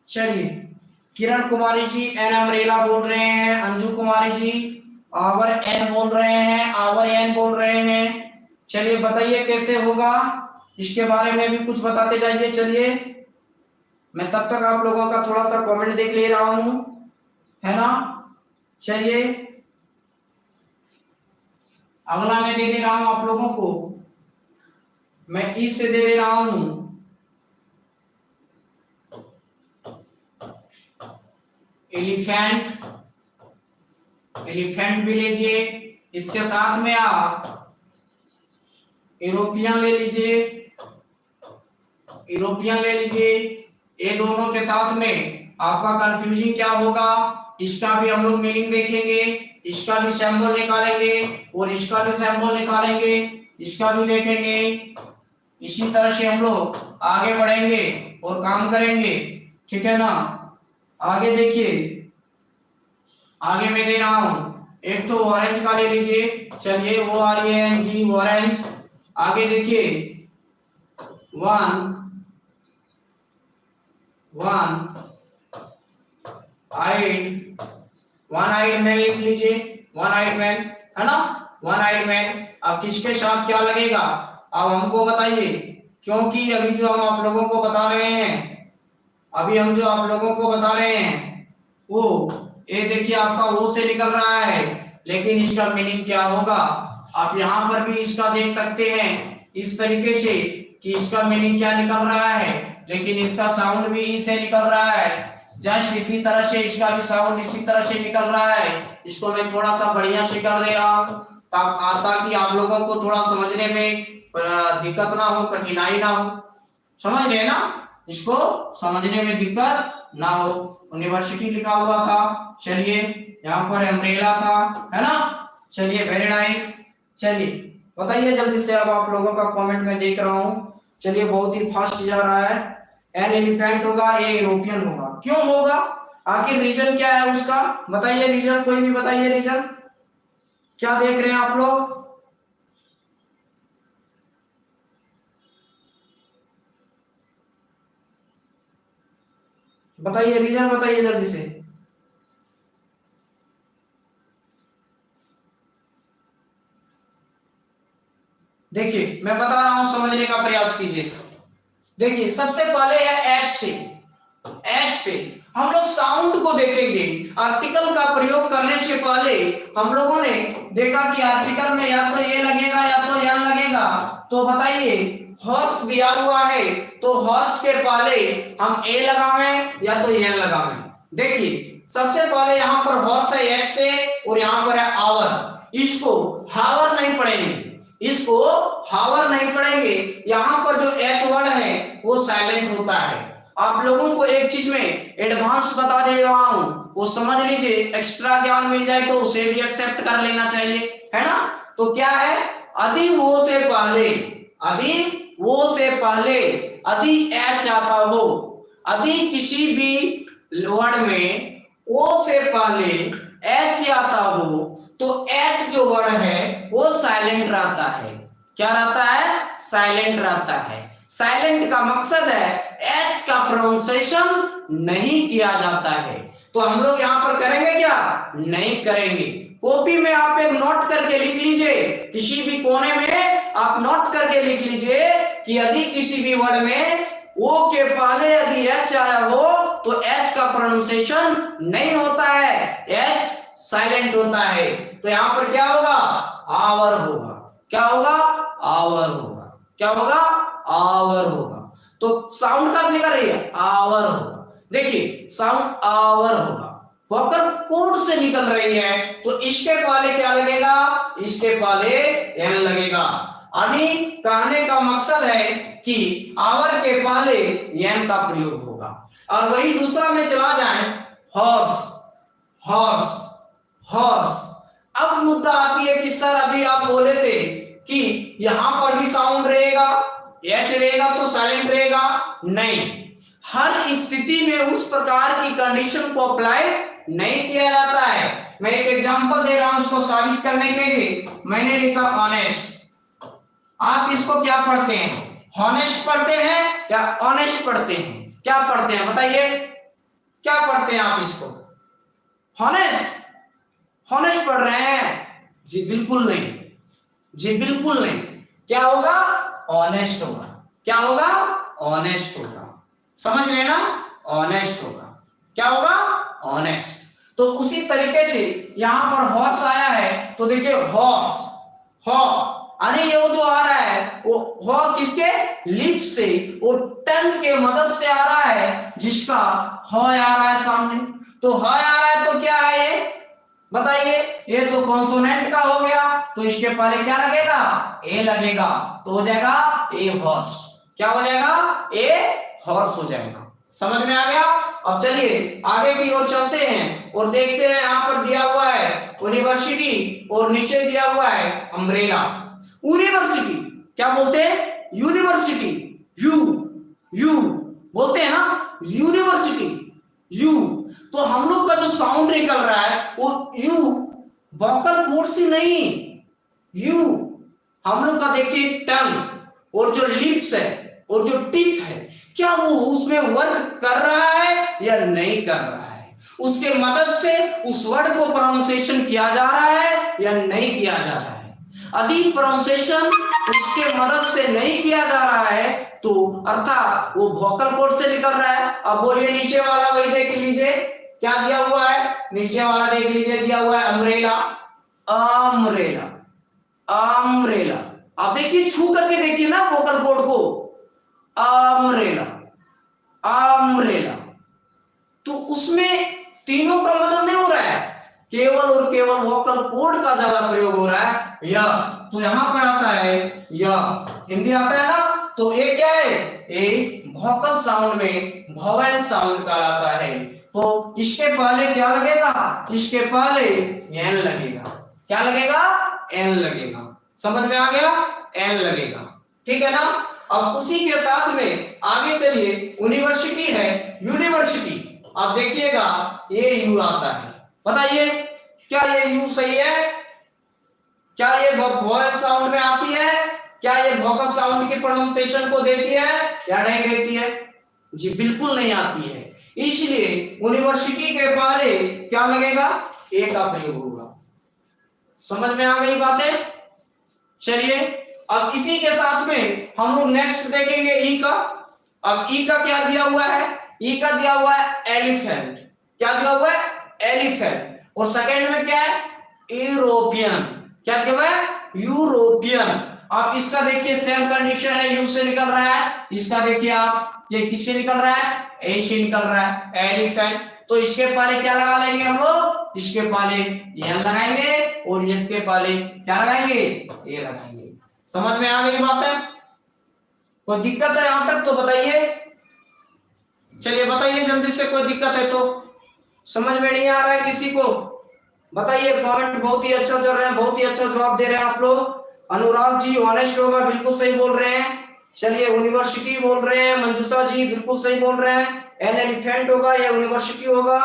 चलिए Kiran Kumari G an umbrella बोल रहे हैं, अंजू कुमारी जी आवर एन बोल रहे हैं, आवर एन बोल रहे हैं। चलिए बताइए कैसे होगा, इसके बारे में भी कुछ बताते जाइए। चलिए मैं तब तक आप लोगों का थोड़ा सा कमेंट देख ले रहा हूं, है ना। चलिए अगला मैं दे दे रहा हूं आप लोगों को, मैं ई से दे दे रहा हूं एलिफेंट। एलिफेंट भी लीजिए, इसके साथ में आप यूरोपियन ले लीजिए, यूरोपियन ले लीजिए। ये दोनों के साथ में आपका कंफ्यूजन क्या होगा, इसका भी हम लोग मीनिंग देखेंगे, इसका भी सैंपल निकालेंगे और इसका भी सैंपल निकालेंगे, इसका भी देखेंगे। इसी तरह से हम लोग आगे बढ़ेंगे और काम करेंगे, ठीक है ना। आगे देखिए, आगे मैं दे रहा हूं एक तो ऑरेंज का ले लीजिए। चलिए वो आ रही है एन जी ऑरेंज। आगे देखिए one eyed, one eyed man लिख लीजिए, वन आइड मैन, है ना, वन आइड मैन। अब किसके साथ क्या लगेगा अब हमको बताइए, क्योंकि अभी जो हम आप लोगों को बता रहे हैं, अभी हम जो आप लोगों को बता रहे हैं वो ये देखिए आपका वो से निकल रहा है, लेकिन इसका मीनिंग क्या होगा आप यहां पर भी इसका देख सकते हैं इस तरीके से कि इसका मीनिंग क्या निकल रहा है, लेकिन इसका साउंड भी ई से निकल रहा है। जस्ट इसी तरह से इसका भी साउंड इसी तरह से निकल रहा है। इसको मैं थोड़ा सा बढ़िया से कर दे रहा हूं ताकि आप लोगों को थोड़ा समझने में दिक्कत ना हो, कठिनाई ना हो। समझ गए ना, इसको समझने में दिक्कत ना हो। यूनिवर्सिटी लिखा हुआ था, चलिए यहाँ पर अम्ब्रेला था, है ना। चलिए वेरी नाइस। चलिए बताइए जल्दी से, अब आप लोगों का कमेंट में देख रहा हूँ। चलिए बहुत ही फास्ट जा रहा है। एन एलिफेंट होगा, ए यूरोपियन होगा, क्यों होगा, आखिर रीजन क्या है उसका, बताइए रीजन, कोई भी बताइए रीजन, क्या देख रहे हैं आप लोग। बताइए रीजन, बताइए जल्दी से। देखिए मैं बता रहा हूं, समझने का प्रयास कीजिए। देखिए सबसे पहले है एच से। एच से हम लोग साउंड को देखेंगे। आर्टिकल का प्रयोग करने से पहले हम लोगों ने देखा कि आर्टिकल में या तो ए लगेगा या तो एन लगेगा। तो बताइए हॉर्स दिया हुआ है तो हॉर्स के पहले हम ए लगावें या तो एन लगावें। देखिए सबसे पहले यहाँ पर हॉर्स है एच से और यहाँ पर है आवर। इसको हावर नहीं पढ़ेंगे, इसको हावर नहीं पढ़ेंगे। यहाँ पर जो एच वर्ड है वो साइलेंट होता है। आप लोगों को एक चीज में एडवांस बता दे रहा हूं, वो समझ लीजिए, एक्स्ट्रा ज्ञान मिल जाए तो उसे भी एक्सेप्ट कर लेना चाहिए, है ना। तो क्या है, अधि वो से पहले, अधि वो से पहले अधि एच आता हो। अधि किसी भी वर्ड में ओ से पहले एच आता हो तो एच जो वर्ड है वो साइलेंट रहता है। क्या रहता है, साइलेंट रहता है। साइलेंट का मकसद है एच का प्रोनाउंसिएशन नहीं किया जाता है। तो हम लोग यहां पर करेंगे क्या, नहीं करेंगे। कॉपी में आप एक नोट करके लिख लीजिए, किसी भी कोने में आप नोट करके लिख लीजिए कि यदि किसी भी वर्ड में ओ के पहले यदि एच आया हो तो एच का प्रोनाउंसिएशन नहीं होता है, एच साइलेंट होता है। तो यहां पर क्या होगा, आवर होगा। क्या होगा, आवर होगा। क्या होगा, आवर होगा। तो साउंड कब निकल रही है, आवर होगा। देखिए साउंड आवर होगा, वोकल कोड से निकल रही है तो इसके पहले क्या लगेगा, इसके पहले एन लगेगा। यानी कहने का मकसद है कि आवर के पहले एन का प्रयोग होगा। और वही दूसरा में चला जाए, हॉर्स, हॉर्स, हॉर्स। अब मुद्दा आती है कि सर अभी आप बोले थे कि यहां पर भी साउंड रहेगा, एच रहेगा तो साइलेंट रहेगा। नहीं, हर स्थिति में उस प्रकार की कंडीशन को अप्लाई नहीं किया जाता है। मैं एक एग्जांपल दे रहा हूं उसको साबित करने के लिए। मैंने लिखा ऑनेस्ट। आप इसको क्या पढ़ते हैं, हॉनेस्ट पढ़ते हैं या ऑनेस्ट पढ़ते हैं, क्या पढ़ते हैं बताइए, क्या पढ़ते हैं आप इसको, हॉनेस्ट, हॉनेस्ट पढ़ रहे हैं? जी बिल्कुल नहीं, जी बिल्कुल नहीं। क्या होगा, ऑनेस्ट होगा। क्या होगा, ऑनेस्ट होगा। समझ रहे ना, ऑनेस्ट होगा। क्या होगा, ऑनेस्ट। तो उसी तरीके से यहां पर हॉर्स आया है तो देखिए हॉर्स, हॉ यानी ये जो आ रहा है वो हॉ किसके, लिप्स से और टंग के मदद से आ रहा है, जिसका हॉ आ रहा है सामने। तो हॉ आ रहा है तो क्या है ये बताइए, ये तो कॉन्सोनेंट का हो गया तो इसके पहले क्या लगेगा, ए लगेगा। तो हो जाएगा ए हॉर्स। क्या हो जाएगा, ए हॉर्स हो जाएगा। समझ में आ गया। अब चलिए आगे की ओर चलते हैं और देखते हैं। यहां पर दिया हुआ है यूनिवर्सिटी और नीचे दिया हुआ है अम्ब्रेला। यूनिवर्सिटी क्या बोलते हैं, यूनिवर्सिटी, यू, यू बोलते हैं ना, यूनिवर्सिटी, यू। तो हम लोग का जो साउंड निकल रहा है वो यू, वोकल कोड से नहीं, यू। हम लोग का देखिए टंग और जो लिप्स है और जो टीथ है, क्या वो उसमें वर्क कर रहा है या नहीं कर रहा है, उसके मदद से उस वर्ड को प्रोनाउंसिएशन किया जा रहा है या नहीं किया जा रहा है। यदि प्रोनाउंसिएशन उसके मदद से नहीं किया जा रहा है तो अर्थात वो वोकल कोड से निकल रहा है। अब बोलिए नीचे वाला वही देख लीजिए, क्या दिया हुआ है, नीचे वाला देख लीजिए, दिया हुआ है अम्ब्रेला, अम्ब्रेला, अम्ब्रेला। अब देखिए छू करके देखिए ना वोकल कोड को, अम्ब्रेला, अम्ब्रेला। तो उसमें तीनों का मतलब नहीं हो रहा है, केवल और केवल वोकल कोड का ज्यादा प्रयोग हो रहा है। या तो यहां पर आता है या, हिंदी आता है ना, तो ये क्या है, एक वोकल साउंड में वोवेल साउंड का आता है। तो इसके पहले क्या लगेगा, इसके पहले एन लगेगा। क्या लगेगा, एन लगेगा। समझ में आ गया, एन लगेगा। ठीक है ना। अब उसी के साथ में आगे चलिए, यूनिवर्सिटी है, यूनिवर्सिटी। अब देखिएगा ये यू आता है। बताइए क्या ये यू सही है, क्या ये वोवेल साउंड में आती है, क्या ये वोकल साउंड की प्रोनाउंसिएशन को देती है या नहीं देती है? जी बिल्कुल नहीं आती है। इसलिए यूनिवर्सिटी के पहले क्या लगेगा, ए का प्रयोग होगा। समझ में आ गई बातें। चलिए अब इसी के साथ में हम लोग नेक्स्ट देखेंगे ई का। अब ई का क्या दिया हुआ है, ई का दिया हुआ है एलिफेंट, क्या दिया हुआ है एलिफेंट, और सेकंड में क्या है यूरोपियन, क्या दिया हुआ है यूरोपियन। आप इसका देखिए सेम कंडीशन है, यू से निकल रहा है, इसका देखिए आप ये किससे निकल रहा है ए से निकल रहा है एलिफेंट, तो इसके पहले क्या लगा लेंगे हम लोग, इसके पहले एन लगाएंगे और इसके पहले क्या लगाएंगे ए लगाएंगे। समझ में आ गई बात है, कोई दिक्कत है यहां तक तो बताइए, चलिए बताइए जल्दी से, कोई दिक्कत है तो, समझ में नहीं आ रहा है किसी को बताइए। कमेंट बहुत ही अच्छा चल रहे हैं, बहुत ही अच्छा जवाब दे रहे हैं आप लोग। अनुराग जी ऑनेस्ट होगा, बिल्कुल सही बोल रहे हैं। चलिए यूनिवर्सिटी बोल रहे हैं, मंजूषा जी बिल्कुल सही बोल रहे हैं, एन एलिफेंट होगा, ये यूनिवर्सिटी होगा।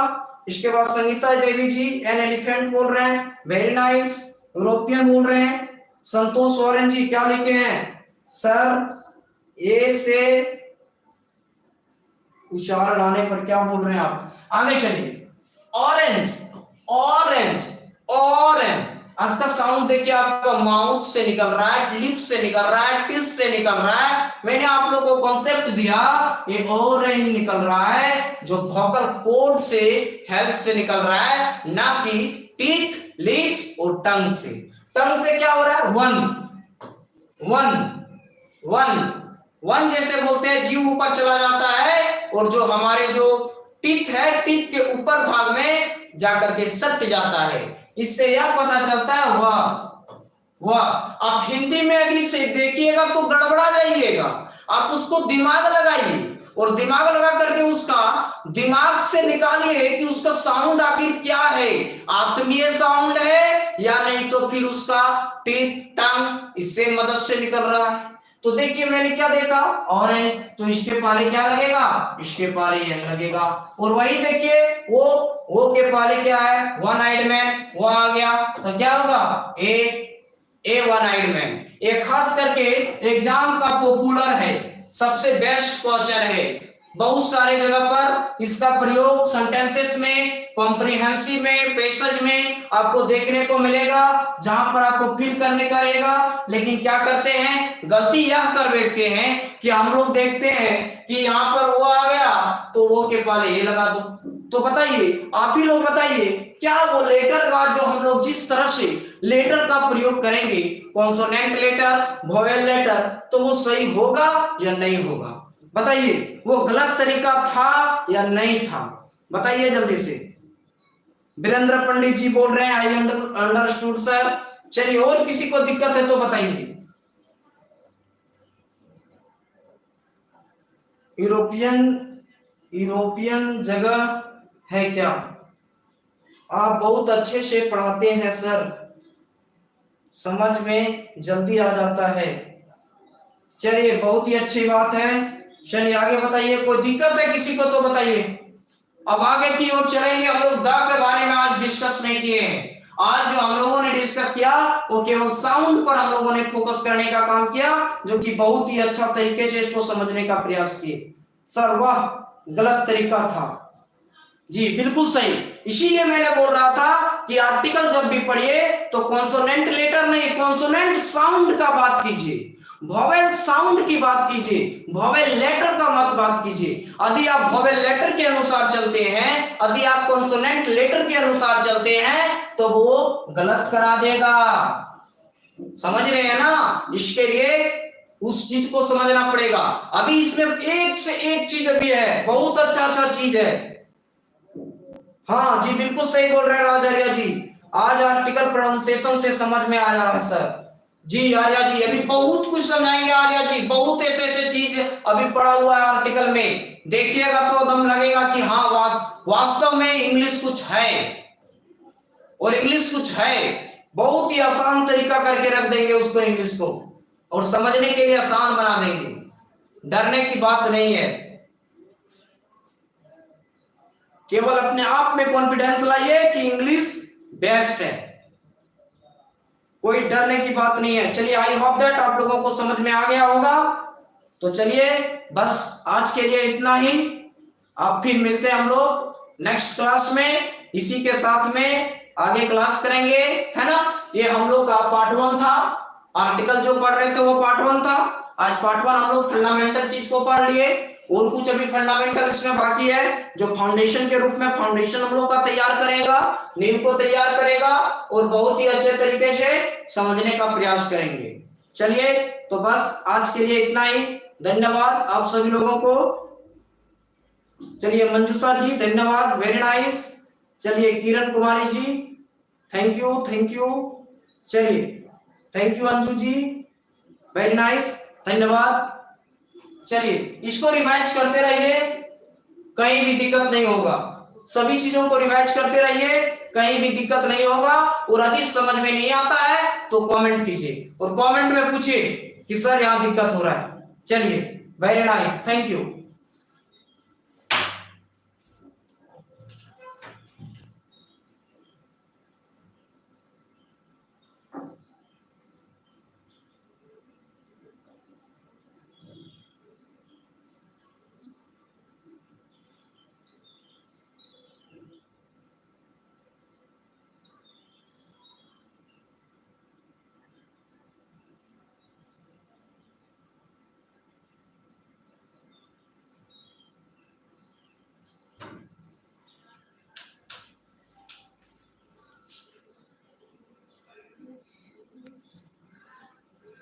इसके बाद Sangeeta Devi G an elephant बोल रहे हैं, वेरी नाइस, यूरोपियन बोल रहे हैं। संतोष सोरेन जी क्या लिखे हैं सर, ए से उच्चारण आने पर क्या बोल रहे हैं आप, आगे चलिए। ऑरेंज, ऑरेंज, ऑरेंज, इसका साउंड देखिए आपका माउथ से निकल रहा है, लिप्स से निकल रहा है, टिस से निकल रहा है। मैंने आप लोगों को कॉन्सेप्ट दिया, ये ऑरेंज निकल रहा है जो वोकल कॉर्ड से हेल्प से निकल रहा है, ना कि टीथ, लिप्स और टंग से। टंग से क्या हो रहा है वन, वन, वन, वन जैसे बोलते हैं जीव ऊपर चला जाता है, और जो हमारे जो टीथ है, टीथ के ऊपर भाग में जाकर के सट जाता है। इससे यह पता चलता है वाह वाह। आप हिंदी में यदि से देखिएगा तो गड़बड़ा जाइएगा, आप उसको दिमाग लगाइए और दिमाग लगा करके उसका दिमाग से निकालिए कि उसका साउंड आखिर क्या है, आत्मीय साउंड है या नहीं, तो फिर उसका टीथ, टंग इससे मदद से निकल रहा है। तो देखिए मैंने क्या देखा ऑरेंज, तो इसके पहले क्या लगेगा, इसके पहले एन लगेगा, और वही देखिए वो के पहले क्या है वन आइड मैन, वो आ गया तो क्या होगा ए वन आइड मैन। ये खास करके एग्जाम का पॉपुलर है, सबसे बेस्ट क्वेश्चन है, बहुत सारे जगह पर इसका प्रयोग सेंटेंसेस में, कॉम्प्रिहेंसिव में, पैसेज में आपको देखने को मिलेगा, जहां पर आपको फिल करने का रहेगा। लेकिन क्या करते हैं, गलती यह कर बैठते हैं कि हम लोग देखते हैं कि यहाँ पर वो आ गया तो वो के पहले ये लगा दो। तो बताइए आप ही लोग बताइए, क्या वो लेटर का जो हम लोग जिस तरह से लेटर का प्रयोग करेंगे, कॉन्सोनेंट लेटर, वोवेल लेटर, तो वो सही होगा या नहीं होगा, बताइए वो गलत तरीका था या नहीं था, बताइए जल्दी से। वीरेंद्र पंडित जी बोल रहे हैं आई अंडरस्टूड सर। चलिए और किसी को दिक्कत है तो बताइए। यूरोपियन जगह है क्या, आप बहुत अच्छे से पढ़ाते हैं सर, समझ में जल्दी आ जाता है। चलिए बहुत ही अच्छी बात है, चलिए आगे बताइए, कोई दिक्कत है किसी को तो बताइए। अब आगे की ओर चलेंगे, हम लोग द के बारे में आज डिस्कस नहीं किए हैं। आज जो हम लोगों ने डिस्कस किया वो केवल साउंड पर हम लोगों ने फोकस करने का काम किया, जो कि बहुत ही अच्छा तरीके से इसको समझने का प्रयास किए। सर वाह, गलत तरीका था जी, बिल्कुल सही। इसीलिए मैंने बोल रहा था कि आर्टिकल जब भी पढ़िए तो कॉन्सोनेंट लेटर नहीं, कॉन्सोनेंट साउंड का बात कीजिए, वोवेल साउंड की बात कीजिए, वोवेल लेटर का मत बात कीजिए। यदि आप वोवेल लेटर के अनुसार चलते हैं, यदि आप कॉन्सोनेंट लेटर के अनुसार चलते हैं, तो वो गलत करा देगा, समझ रहे हैं ना। इसके लिए उस चीज को समझना पड़ेगा। अभी इसमें एक से एक चीज अभी है, बहुत अच्छा चीज है। हाँ जी बिल्कुल सही बोल रहे हैं राजारिया जी, आज आर्टिकल प्रोनाउंसिएशन से समझ में आया है सर जी। आर्या जी अभी बहुत कुछ समझाएंगे, आर्या जी बहुत ऐसे चीज अभी पढ़ा हुआ है आर्टिकल में, देखिएगा तो एकदम लगेगा कि हाँ वास्तव में इंग्लिश कुछ है, और इंग्लिश कुछ है, बहुत ही आसान तरीका करके रख देंगे उसको, इंग्लिश को, और समझने के लिए आसान बना देंगे, डरने की बात नहीं है। केवल अपने आप में कॉन्फिडेंस लाइए कि इंग्लिश बेस्ट है, कोई डरने की बात नहीं है। चलिए आई होप दैट आप लोगों को समझ में आ गया होगा। तो चलिए बस आज के लिए इतना ही, आप फिर मिलते हैं हम लोग नेक्स्ट क्लास में, इसी के साथ में आगे क्लास करेंगे, है ना। ये हम लोग का पार्ट 1 था, आर्टिकल जो पढ़ रहे थे वो पार्ट 1 था। आज पार्ट 1 हम लोग फंडामेंटल चीज को पढ़ लिए, और कुछ अभी फंडामेंटल इसमें बाकी है जो फाउंडेशन के रूप में फाउंडेशन हम लोग का तैयार करेगा, नींव को तैयार करेगा और बहुत ही अच्छे तरीके से समझने का प्रयास करेंगे। चलिए तो बस आज के लिए इतना ही। धन्यवाद आप सभी लोगों को। चलिए मंजूषा जी धन्यवाद, वेरी नाइस। चलिए Kiran Kumari ji thank you, thank you. चलिए thank you Anju ji, very nice, धन्यवाद। चलिए इसको रिवाइज करते रहिए, कहीं भी दिक्कत नहीं होगा। सभी चीजों को रिवाइज करते रहिए, कहीं भी दिक्कत नहीं होगा। और यदि समझ में नहीं आता है तो कमेंट कीजिए और कमेंट में पूछिए कि सर यहाँ दिक्कत हो रहा है। चलिए वेरी नाइस, थैंक यू।